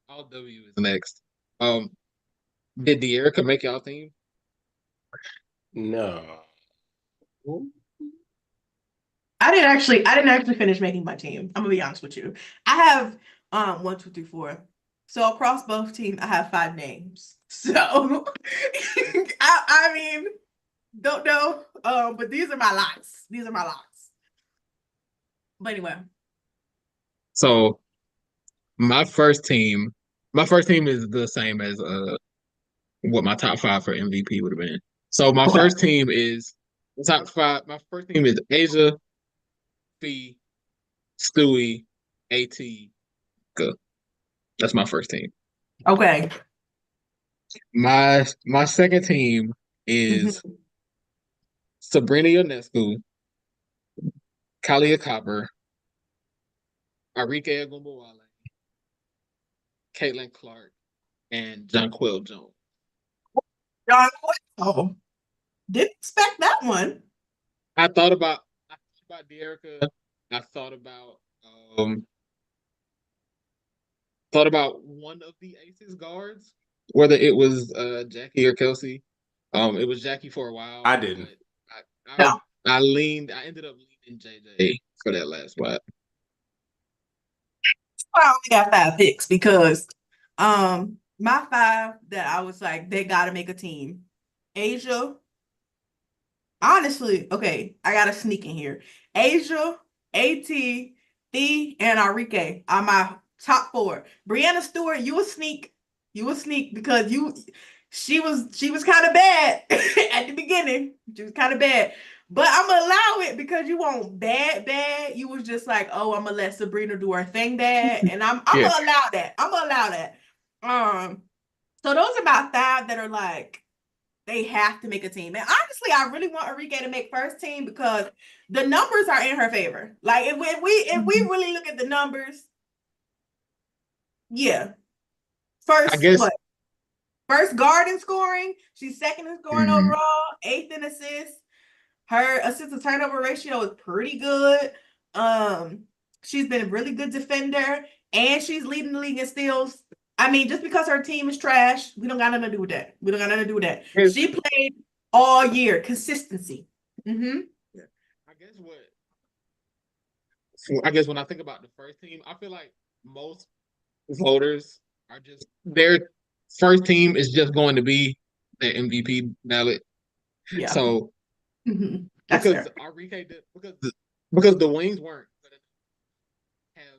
all W is next. Did De'Erica make y'all team? No. I didn't actually finish making my team. I'm gonna be honest with you. I have 1, 2, 3, 4. So across both teams, I have 5 names. So I mean, don't know. But these are my lots. These are my lots. But anyway. So my first team is the same as what my top 5 for MVP would have been. So my first team is top 5. My first team is Asia, Fee, Stewie, AT, Go. That's my first team. Okay. My second team is Sabrina Ionescu, Kalia Copper, Arike Agumbawale, Caitlin Clark, and Jonquel Jones. Oh, didn't expect that one. I thought about Dearica. I um thought about one of the Aces guards, whether it was Jackie or Kelsey. It was Jackie for a while, I but didn't. I I ended up leaning JJ for that last spot. I only got 5 picks because my 5 that I was like, they gotta make a team. Asia, honestly, okay, I got to sneak in here. Asia, AT, Thee, and Arike are my top 4. Brianna Stewart, you a sneak. You a sneak because she was kind of bad at the beginning. She was kind of bad. But I'm gonna allow it because you want bad. You was just like, oh, I'm gonna let Sabrina do her thing bad. And I'm Yeah. gonna allow that. I'm gonna allow that. So those are about 5 that are like they have to make a team. And honestly, I really want Arike to make first team because the numbers are in her favor. Like if we really look at the numbers, yeah. I First guess what? First guard in scoring. She's second in scoring overall, 8th in assists. Her assist to turnover ratio is pretty good. She's been a really good defender, and she's leading the league in steals. I mean, just because her team is trash, we don't got nothing to do with that. We don't got nothing to do with that. She played all year, consistency. Mm-hmm. Yeah. I guess when I think about the first team, I feel like most voters are just their first team is just going to be their MVP ballot. Yeah. So That's because fair. Arike did because the Wings weren't going to have a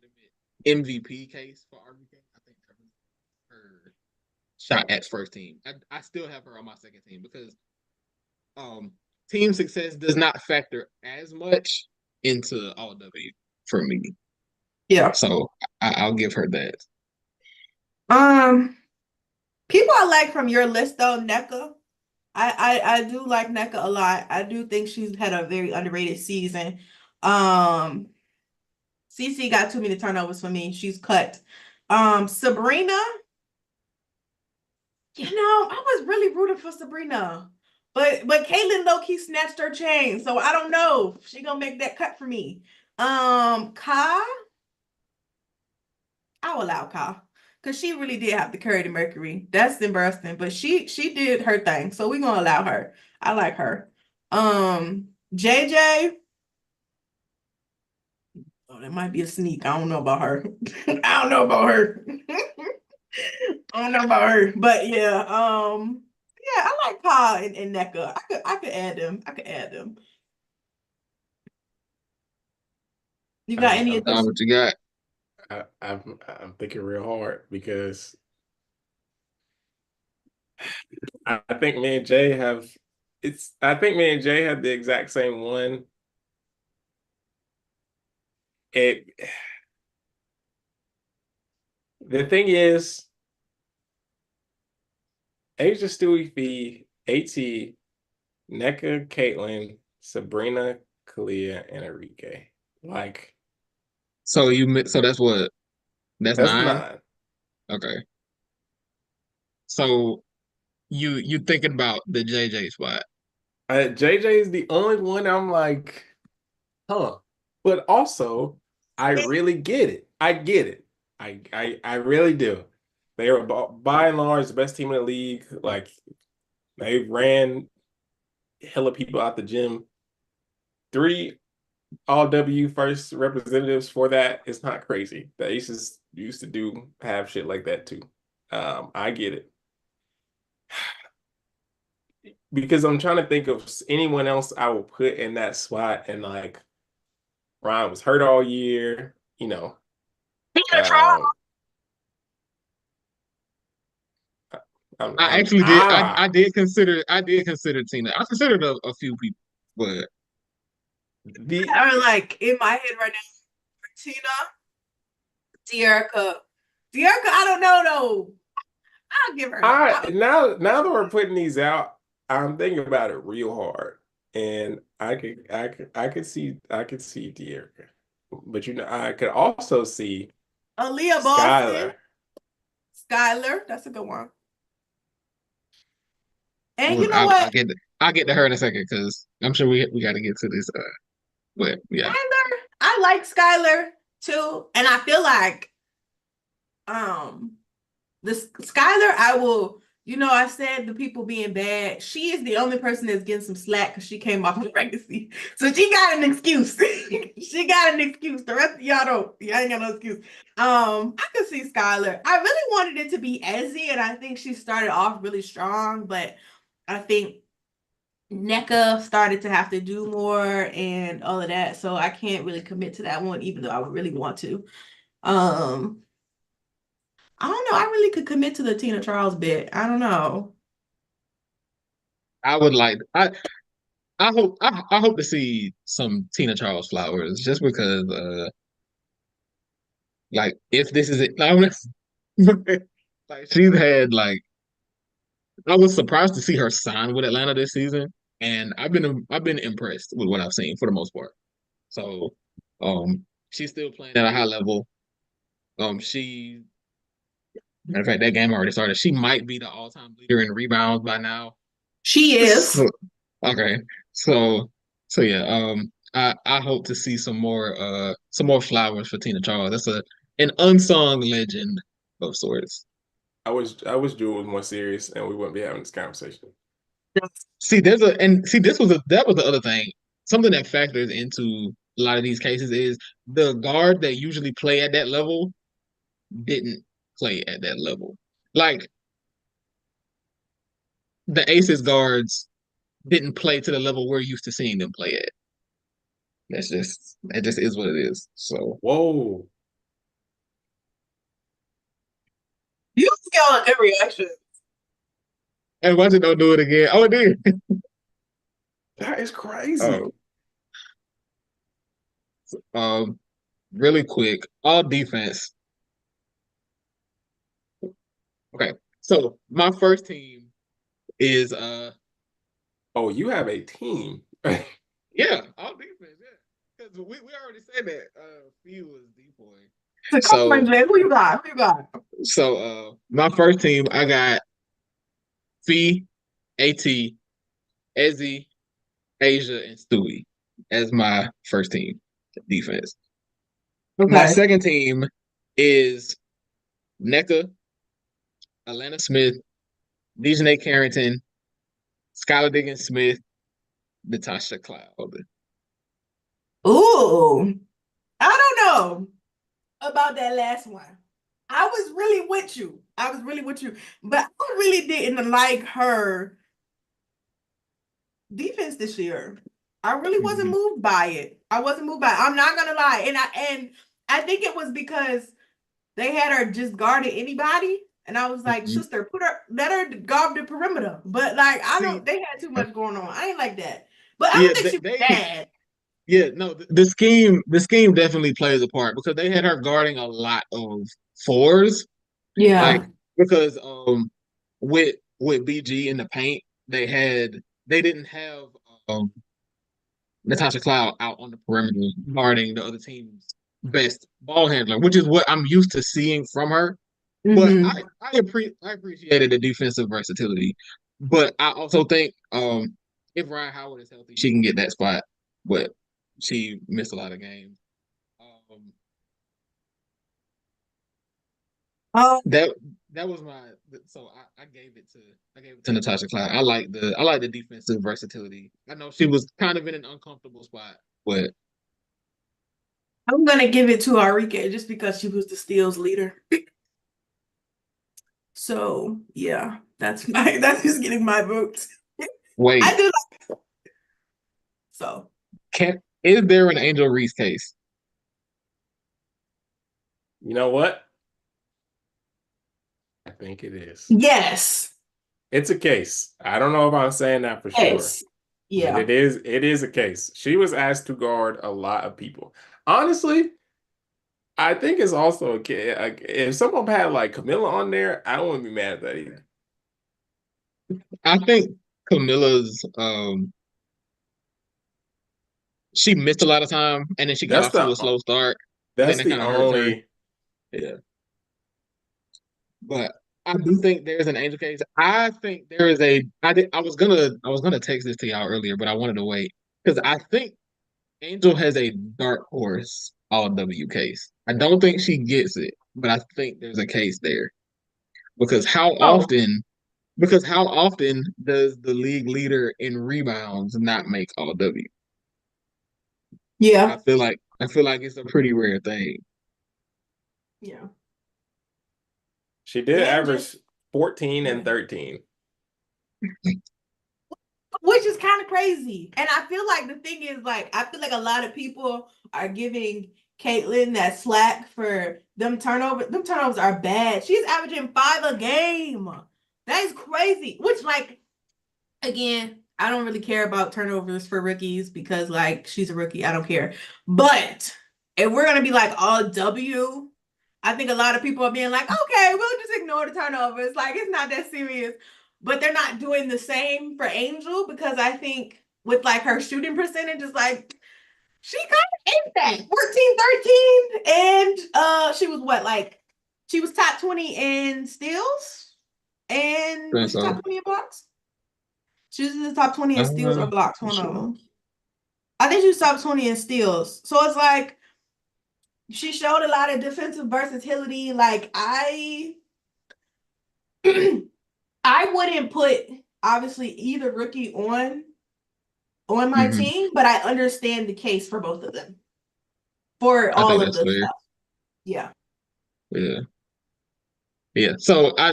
legitimate MVP case for Arike, I think that was her shot at first team. I still have her on my second team because team success does not factor as much into all W for me. Yeah. So I'll give her that. People I like from your list though, NECA. I do like NECA a lot. I do think she's had a very underrated season. CC got too many turnovers for me. She's cut. Sabrina, I was really rooting for Sabrina. But Caitlin low-key snatched her chain. So I don't know if she gonna make that cut for me. Kai, I'll allow Kai. Because she really did have to carry the Mercury. That's embarrassing. But she did her thing. So we're gonna allow her. I like her. JJ. Oh, that might be a sneak. I don't know about her. I don't know about her. I don't know about her. But yeah, yeah, I like Pa and NECA. I could add them. I could add them. You got any additions? What you got? I'm thinking real hard because I think me and Jay have I think me and Jay have the exact same one. It The thing is, Asia Stewie, AT, NECA, Caitlin, Sabrina, Kalia, and Enrique. Like So that's what? That's that's 9? 9. Okay. So you thinking about the JJ spot? JJ is the only one I'm like, huh. But also, I really get it. I get it. I really do. They are by and large the best team in the league. Like they ran hella people out the gym. 3 all W first representatives for that. It's not crazy. The Aces used to have shit like that too. I get it. Because I'm trying to think of anyone else I will put in that spot, and like Ryan was hurt all year, Um, I actually did. I did consider. Tina. I considered a few people, but Or like in my head right now, Tina, Dearica. Dearica, I don't know though. I'll give her that. Now that we're putting these out, I'm thinking about it real hard, and I could see Dearica. But I could also see Aaliyah Boston, Skylar. Skylar, that's a good one. And Well, you know what? I'll get to her in a second because I'm sure we got to get to this. But yeah, Skylar, I like Skylar too, and I feel like this Skylar, I will. You know, I said the people being bad. She is the only person that's getting some slack because she came off of pregnancy, so she got an excuse. She got an excuse. The rest of y'all don't. Y'all ain't got no excuse. I could see Skylar. I really wanted it to be Ezzy, and I think she started off really strong, but I think NECA started to have to do more and all of that. So I can't really commit to that one, even though I would really want to. I don't know. I really could commit to the Tina Charles bit. I don't know. I would like I hope to see some Tina Charles flowers just because like if this is it like she's had like I was surprised to see her sign with Atlanta this season, and I've been impressed with what I've seen for the most part. So, she's still playing at a high level. She matter of fact, that game already started. She might be the all-time leader in rebounds by now. She is. So, okay, so yeah, I hope to see some more flowers for Tina Charles. That's an unsung legend of sorts. I wish Jewel was more serious and we wouldn't be having this conversation. See, that was the other thing. Something that factors into a lot of these cases is the guard that usually play at that level didn't play at that level. Like the Aces guards didn't play to the level we're used to seeing them play at. It just is what it is. So Whoa, You got a good reaction. and watch it don't do it again. Oh, it did. that is crazy. Oh, um, really quick, all defense. Okay, so my first team is Oh, you have a team. yeah, all defense, yeah. Because we already said that Fee was DPOY. So come on, So Jay. Who you got? Who you got? my first team I got Fee, AT, Ezzy, Asia, and Stewie as my first team defense. My Okay. second team is NECA, Atlanta Smith, Dejanay Carrington, Skylar Diggins Smith, Natasha Cloud. Ooh, I don't know about that last one. I was really with you. I was really with you, but I really didn't like her defense this year. I really wasn't Mhm. moved by it. I wasn't moved by it. I'm not gonna lie, and I think it was because they had her just guarding anybody, and I was like, Mhm. sister, let her guard the perimeter. But like, I See, don't. They had too much going on. I ain't like that. But I yeah, don't think she was bad. yeah, no, the scheme definitely plays a part because they had her guarding a lot of fours, like Yeah. because with BG in the paint, they didn't have um Natasha Cloud out on the perimeter guarding the other team's best ball handler, which is what I'm used to seeing from her. But Mm-hmm. I appreciated the defensive versatility. But I also think if Ryan Howard is healthy, she can get that spot. But she missed a lot of games. Um, Oh, that that was my so I gave it to Natasha Cloud. I like the defensive versatility. I know she was kind of in an uncomfortable spot, but I'm gonna give it to Arike just because she was the steals leader. So yeah, that's just getting my vote. I wait, do like so. can is there an Angel Reese case? You know what? I think it is. Yes. It's a case. I don't know if I'm saying that for sure, Yes. but Yeah. it is a case. She was asked to guard a lot of people. Honestly, I think it's also a case. If someone had like Camilla on there, I don't want to be mad at that either. I think Camilla's she missed a lot of time, and then she got That's off to a the slow start. I think that's that the kind of hurt her. only. Yeah, but I do think there's an Angel case. I think there is a. I was gonna text this to y'all earlier, but I wanted to wait because I think Angel has a dark horse all W case. I don't think she gets it, but I think there's a case there because how Oh, often because how often does the league leader in rebounds not make all W? yeah. I feel like it's a pretty rare thing. Yeah. She did And just average 14 and yeah. 13. Which is kind of crazy. And I feel like the thing is, like, I feel like a lot of people are giving Caitlyn that slack for them turnovers. Them turnovers are bad. She's averaging 5 a game. That is crazy. Which, like, again, I don't really care about turnovers for rookies because, like, she's a rookie. I don't care. But if we're gonna be like all W, I think a lot of people are being like, okay, we'll just ignore the turnovers. Like, it's not that serious. But they're not doing the same for Angel because I think with like her shooting percentage is like she kind of ate that 14, 13. And she was what, like she was top 20 in steals and Think was she top so. 20 in blocks? She was in the top 20 in steals or blocks, For one of sure. them. I think she was top 20 in steals. So it's like she showed a lot of defensive versatility. Like I wouldn't put obviously either rookie on my Hmm. team, but I understand the case for both of them for I all think of that's the fair. stuff. Yeah. Yeah. Yeah. So I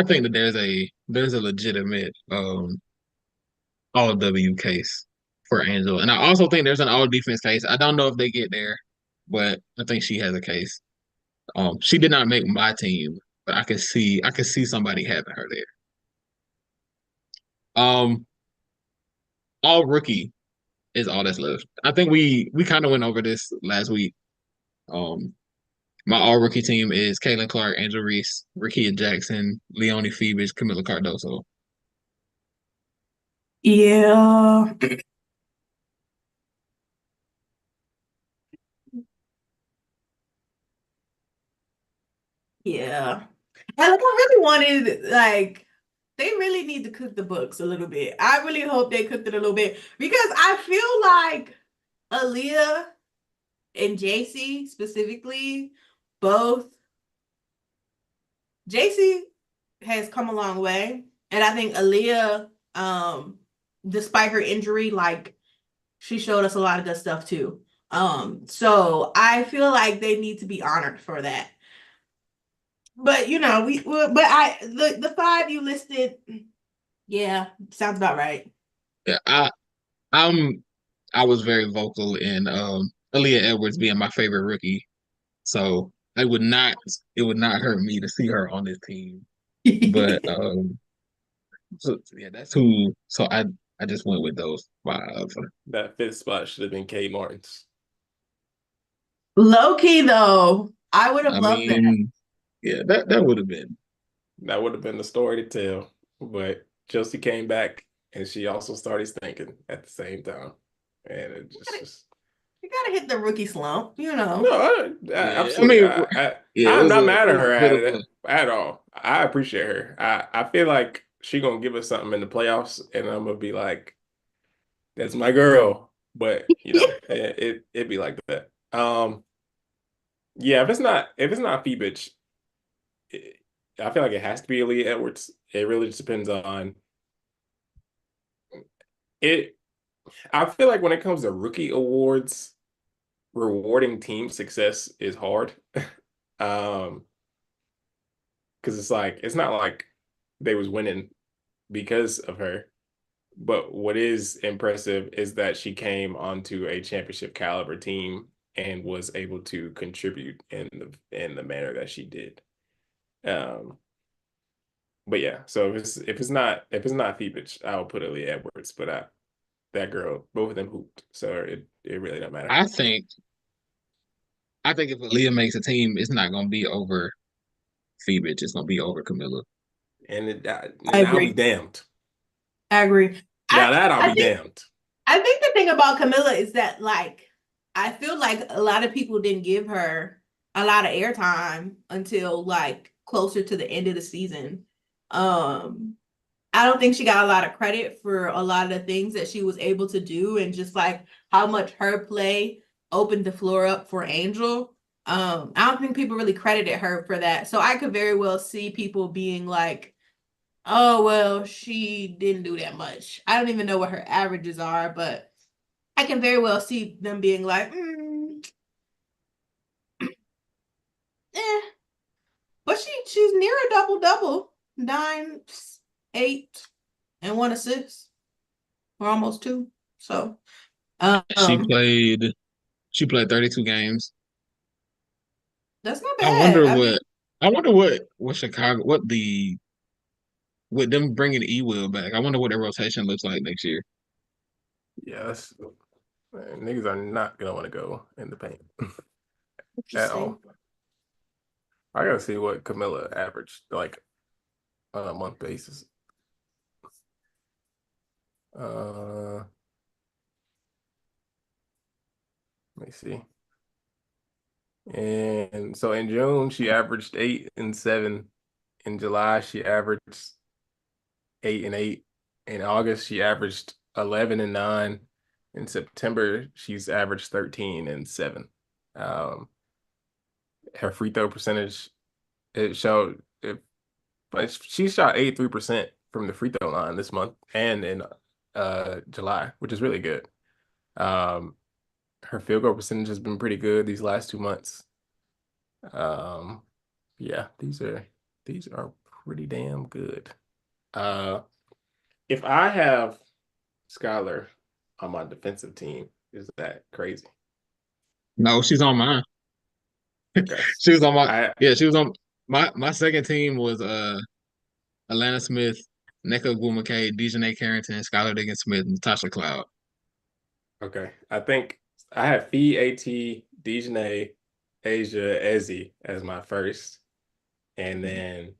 think that there's a legitimate all W case for Angel. And I also think there's an all defense case. I don't know if they get there, but I think she has a case. She did not make my team, but I could see somebody having her there. Um, all rookie is all that's left. I think we kind of went over this last week. Um, my all rookie team is Caitlin Clark, Angel Reese, Rickea Jackson, Leonie Phoebus, Camila Cardoso. Yeah. Yeah. And like, I really wanted, like, they really need to cook the books a little bit. I really hope they cooked it a little bit because I feel like Aaliyah and JC specifically, both JC has come a long way. And I think Aaliyah, despite her injury, like she showed us a lot of good stuff too. So I feel like they need to be honored for that. But you know, but the 5 you listed, yeah, sounds about right. Yeah, I'm I was very vocal in Aaliyah Edwards being my favorite rookie. So it would not hurt me to see her on this team. But so yeah, that's who. So I just went with those five. That fifth spot should have been Kate Martin's. Low key though, I would have I loved that. mean, yeah, that would have been. That would have been the story to tell. But Chelsea came back and she also started thinking at the same time. And it just You gotta hit the rookie slump, you no, know. Yeah, I absolutely. mean, yeah, I'm not it mad at was her a bit at of it a at all. I appreciate her. I feel like she gonna give us something in the playoffs, and I'm gonna be like, "That's my girl." But you know, it be like that. Yeah. If it's not Phoebus, it, I feel like it has to be Aaliyah Edwards. It really just depends on it. I feel like when it comes to rookie awards, rewarding team success is hard. Um, because it's like it's not like they was winning because of her. But what is impressive is that she came onto a championship caliber team and was able to contribute in the manner that she did. Um, but yeah, so if it's not Phoebus, I'll put Aaliyah Edwards. But that girl, both of them hooped, so it really don't matter. I think I think if Aaliyah makes a team, it's not gonna be over Phoebe, it's gonna be over Camilla. And I I'll be agree. damned. I agree. I Now that I'll I be think damned. I think that thing about Camilla is that, like, I feel like a lot of people didn't give her a lot of airtime until like closer to the end of the season. I don't think she got a lot of credit for a lot of the things that she was able to do, and just like how much her play opened the floor up for Angel. I don't think people really credited her for that. So I could very well see people being like, oh, well, she didn't do that much. I don't even know what her averages are, but I can very well see them being like, eh. But she's near a double-double. 9, 8, and 1 assist. Or almost 2. So, She played 32 games. that's not I bad. wonder I mean, what Chicago with them bringing E Will back. I wonder what their rotation looks like next year. Yes, man, niggas are not gonna want to go in the paint at interesting. all. I gotta see what Camilla averaged like on a month basis. Uh, let me see. And so in June, she averaged 8 and 7. In July, she averaged 8 and 8. In August, she averaged 11 and 9. In September, she's averaged 13 and 7. Um, Her free throw percentage, it showed it, but she shot 83% from the free throw line this month and in July, which is really good. Um, her field goal percentage has been pretty good these last 2 months. Um, yeah, these are pretty damn good. Uh, if I have Skylar on my defensive team, is that crazy? No, she's on mine. Okay. She was on my I yeah, she was on my second team was Alana Smith, Nneka Ogwumike, Dejanay Carrington, Skylar Diggins Smith, and Natasha Cloud. okay. I think I have Fee, AT, Dejanay, Asia, Ezzy as my first, and then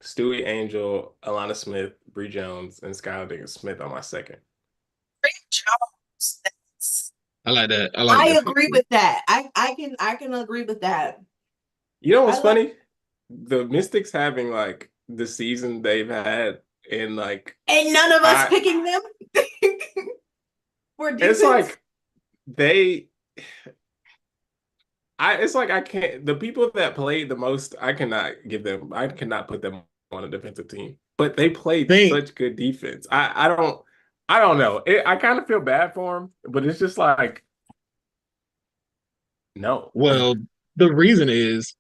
Stewie Angel, Alana Smith, Bree Jones, and Skylar Diggins Smith on my second. Jones. I like that. I like I that pick agree too. with that. I can agree with that. You know what's I like funny? The Mystics having like the season they've had, and like and none of us I, picking them for it's defense. like it's like I can't. The people that played the most, I cannot put them on a defensive team. But they played Think such good defense. I don't know. I kind of feel bad for them, but it's just like no. well, the reason is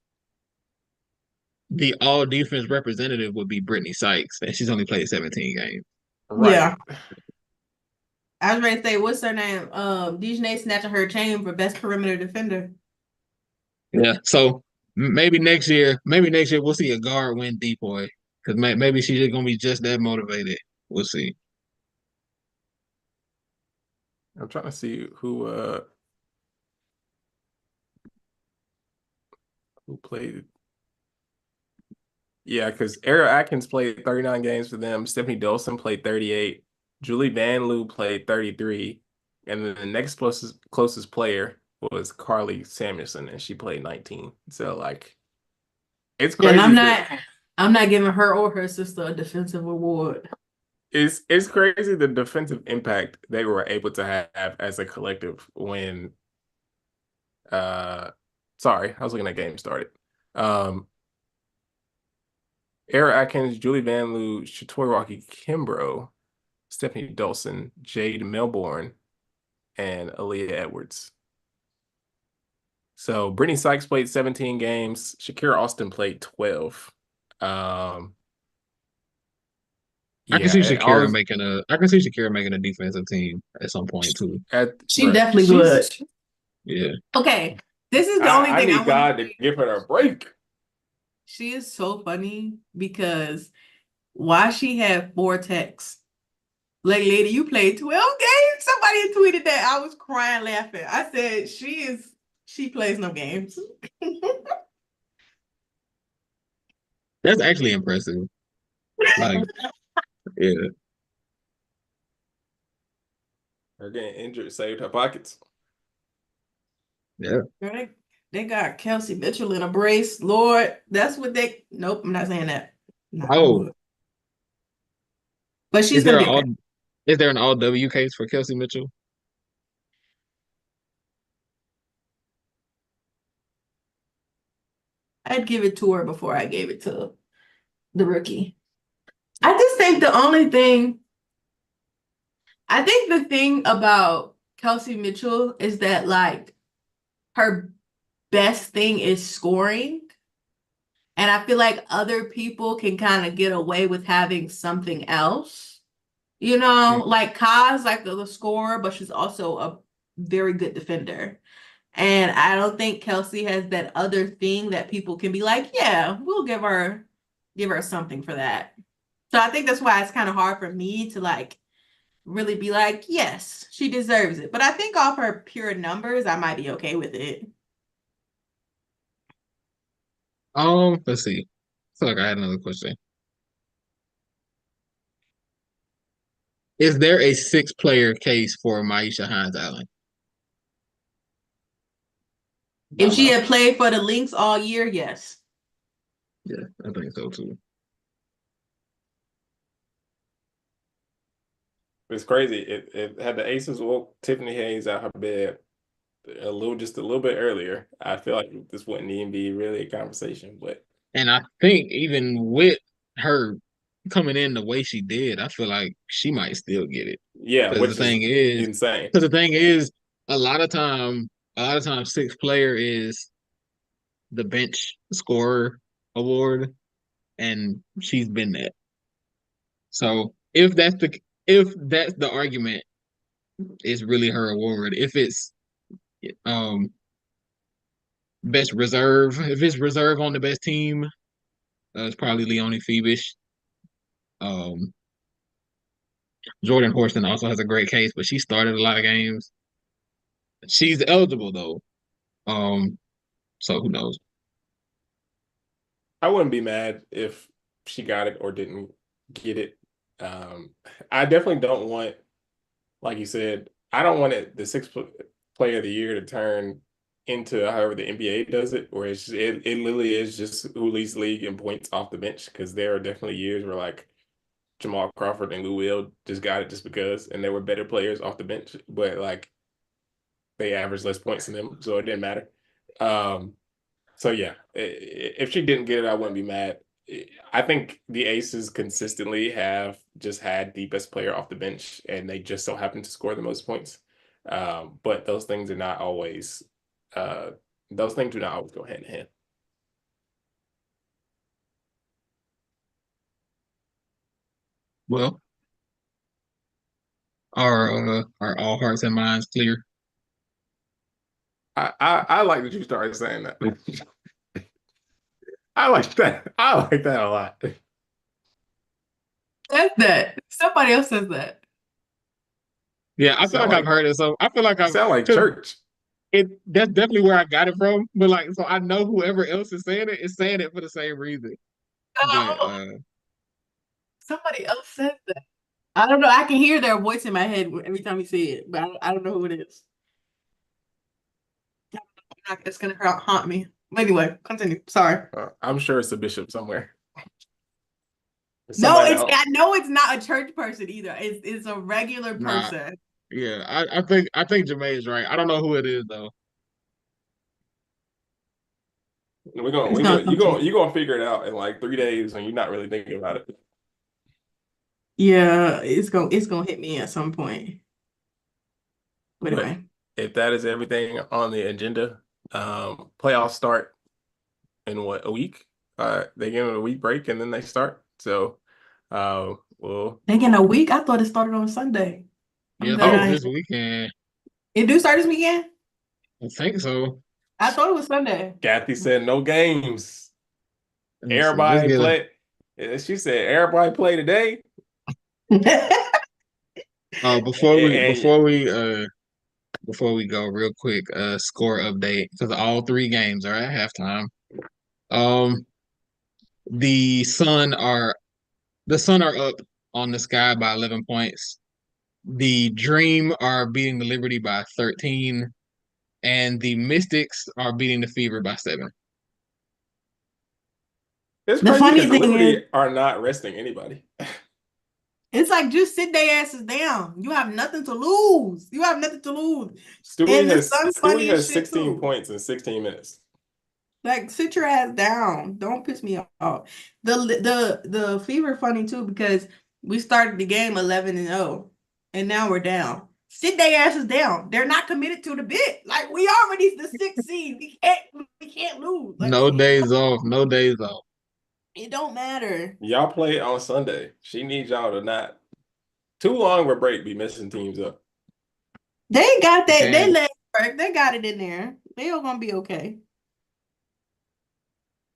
the all defense representative would be Brittany Sykes, and she's only played 17 games. Right. Yeah. I was ready to say, what's her name? Dejanay snatching her chain for best perimeter defender. Yeah. So maybe next year we'll see a guard win DPOY because maybe she's just gonna be just that motivated. We'll see. I'm trying to see who played. Yeah, because Era Atkins played 39 games for them. Stephanie Dolson played 38. Julie Vanloo played 33. And then the next closest player was Carly Samuelson, and she played 19. So like it's Yeah, and crazy that I'm not giving her or her sister a defensive award. it's crazy the defensive impact they were able to have as a collective when sorry, I was looking at game started. Um Era Atkins, Julie Vanloo, Shatori Kimbrough, Stephanie Dolson, Jade Melbourne, and Aaliyah Edwards. So Brittany Sykes played 17 games. Shakira Austin played 12. Um, yeah, I can see Shakira making a defensive team at some point too. She but definitely would. Yeah. Okay, this is the only I thing I need want to God to say. give her a break. She is so funny because why she had 4 texts. Like, lady, you played 12 games? Somebody tweeted that. I was crying laughing. I said, she plays no games. That's actually impressive. Like, yeah. Her getting injured saved her pockets. Yeah. Right? They got Kelsey Mitchell in a brace. Lord, that's what they. Nope, I'm not saying that. Knock on Oh, wood. But she's is gonna there be an okay. all is there an all W case for Kelsey Mitchell? I'd give it to her before I gave it to the rookie. I just think the only thing. I think the thing about Kelsey Mitchell is that like her best thing is scoring. And I feel like other people can kind of get away with having something else. You know, like Kai's like the scorer, but she's also a very good defender. And I don't think Kelsey has that other thing that people can be like, yeah, we'll give her something for that. So I think that's why it's kind of hard for me to like really be like, yes, she deserves it. But I think off her pure numbers, I might be okay with it. Let's see. I feel like I had another question. Is there a six-player case for Maisha Hines Allen? By If she mouth. had played for the Lynx all year, yes. Yeah, I think so too. It's crazy. It had the Aces woke Tiffany Hayes out her bed just a little bit earlier. I feel like this wouldn't even be really a conversation, but And I think even with her coming in the way she did, I feel like she might still get it. yeah, Because which is insane. the thing is, a lot of time, a lot of times, sixth player is the bench scorer award, and she's been that. So if that's the argument, it's really her award. If it's um best reserve, if it's reserve on the best team, it's probably Leonie Phoebish. Um, Jordan Horston also has a great case, but she started a lot of games. She's eligible though. Um, so who knows? I wouldn't be mad if she got it or didn't get it. Um, I definitely don't want, like you said, I don't want it the player of the year to turn into however the NBA does it, where it literally is just who leads the league in points off the bench. Because there are definitely years where like Jamal Crawford and Lou Will just got it just because, and they were better players off the bench, but like they averaged less points than them, so it didn't matter. Um, so yeah, if she didn't get it, I wouldn't be mad. I think the Aces consistently have just had the best player off the bench, and they just so happen to score the most points. But those things are not always. Uh, those things do not always go hand in hand. Well, are all hearts and minds clear? I like that you started saying that. I like that. I like that a lot. Says that. Somebody else says that. Yeah, I feel Sound like I've like heard it. So I feel like I've sound like because church. that's definitely where I got it from. But like, so I know whoever else is saying it is saying it for the same reason. But Oh, somebody else says that. I don't know. I can hear their voice in my head every time you say it, but I don't know who it is. It's gonna haunt me. Anyway, continue. Sorry. I'm sure it's a bishop somewhere. No, Somebody it's else. I know it's not a church person either. It's a regular nah, person. yeah, I think Jermaine is right. I don't know who it is though. It's gonna come to me. You're gonna figure it out in like 3 days when you're not really thinking about it. Yeah, it's gonna hit me at some point. But But anyway. if that is everything on the agenda, playoffs start in what, a week? They give them a week break and then they start. So well, Thinking a week? I thought it started on Sunday. I'm Yeah, I glad think it's I this weekend. it do start this weekend? I think so. I thought it was Sunday. Kathy said no games. Let me see. Let's Everybody get it. play. She said everybody play today. Before we And before we go, real quick, score update because all three games are at halftime. Um, the Sun are the Sun are up on the Sky by 11 points. The Dream are beating the Liberty by 13, and the Mystics are beating the Fever by 7. It's The crazy funny because the thing is, Liberty are not resting anybody. it's like just sit their asses down. You have nothing to lose. You have nothing to lose. Stewie And the has sun's Stewie funny as has shit 16 too. points in 16 minutes. Like sit your ass down. Don't piss me off. The Fever funny too because we started the game 11-0 and now we're down. Sit their asses down. They're not committed to the bit. Like we already the 6th seed. We can't lose. Like No days off. No days off. it don't matter. Y'all play on Sunday. She needs y'all to not too long of a break be messing teams up. They got that. They Okay. let work. They got it in there. They all gonna be okay.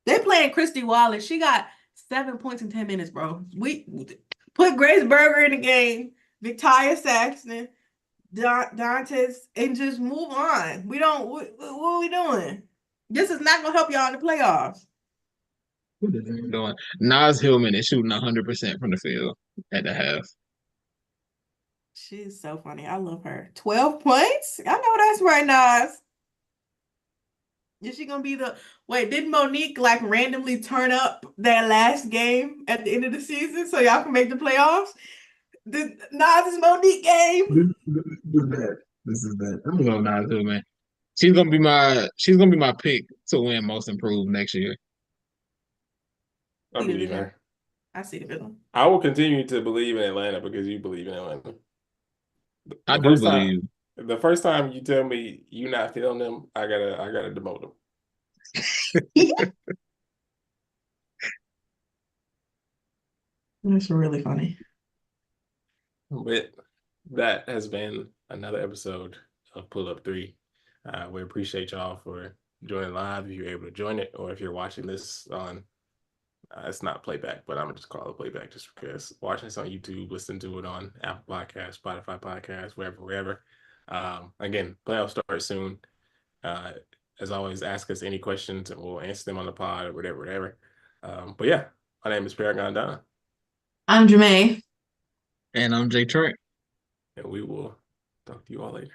They playing Christy Wallace. She got 7 points in 10 minutes, bro. We put Grace Berger in the game, Victoria Saxton, Dantes, and just move on. We don't. What are we doing? This is not gonna help y'all in the playoffs. What is he doing? Nas Hillman is shooting 100% from the field at the half. She's so funny. I love her. 12 points? I know that's right, Nas. Is she gonna be the wait? Did Monique like randomly turn up that last game at the end of the season so y'all can make the playoffs? The Nas's Monique game. This is bad. This is bad. I'm gonna go Nas Hillman. She's gonna be my pick to win Most Improved next year. I See the believe in villain. her. I see the villain. I will continue to believe in Atlanta because you believe in Atlanta. I The do first time, believe. the first time you tell me you not feeling them, I gotta demote them. That's really funny. But that has been another episode of Pull Up 3. We appreciate y'all for joining live if you're able to join it, or if you're watching this on, it's not playback, but I'm gonna just call it playback just because watching this on YouTube, listen to it on Apple Podcasts, Spotify Podcasts, wherever. Again, playoffs start soon. Uh, as always, ask us any questions and we'll answer them on the pod or whatever. But yeah, my name is Paragon Don, I'm Jermaine. And I'm Jay Trent. and we will talk to you all later.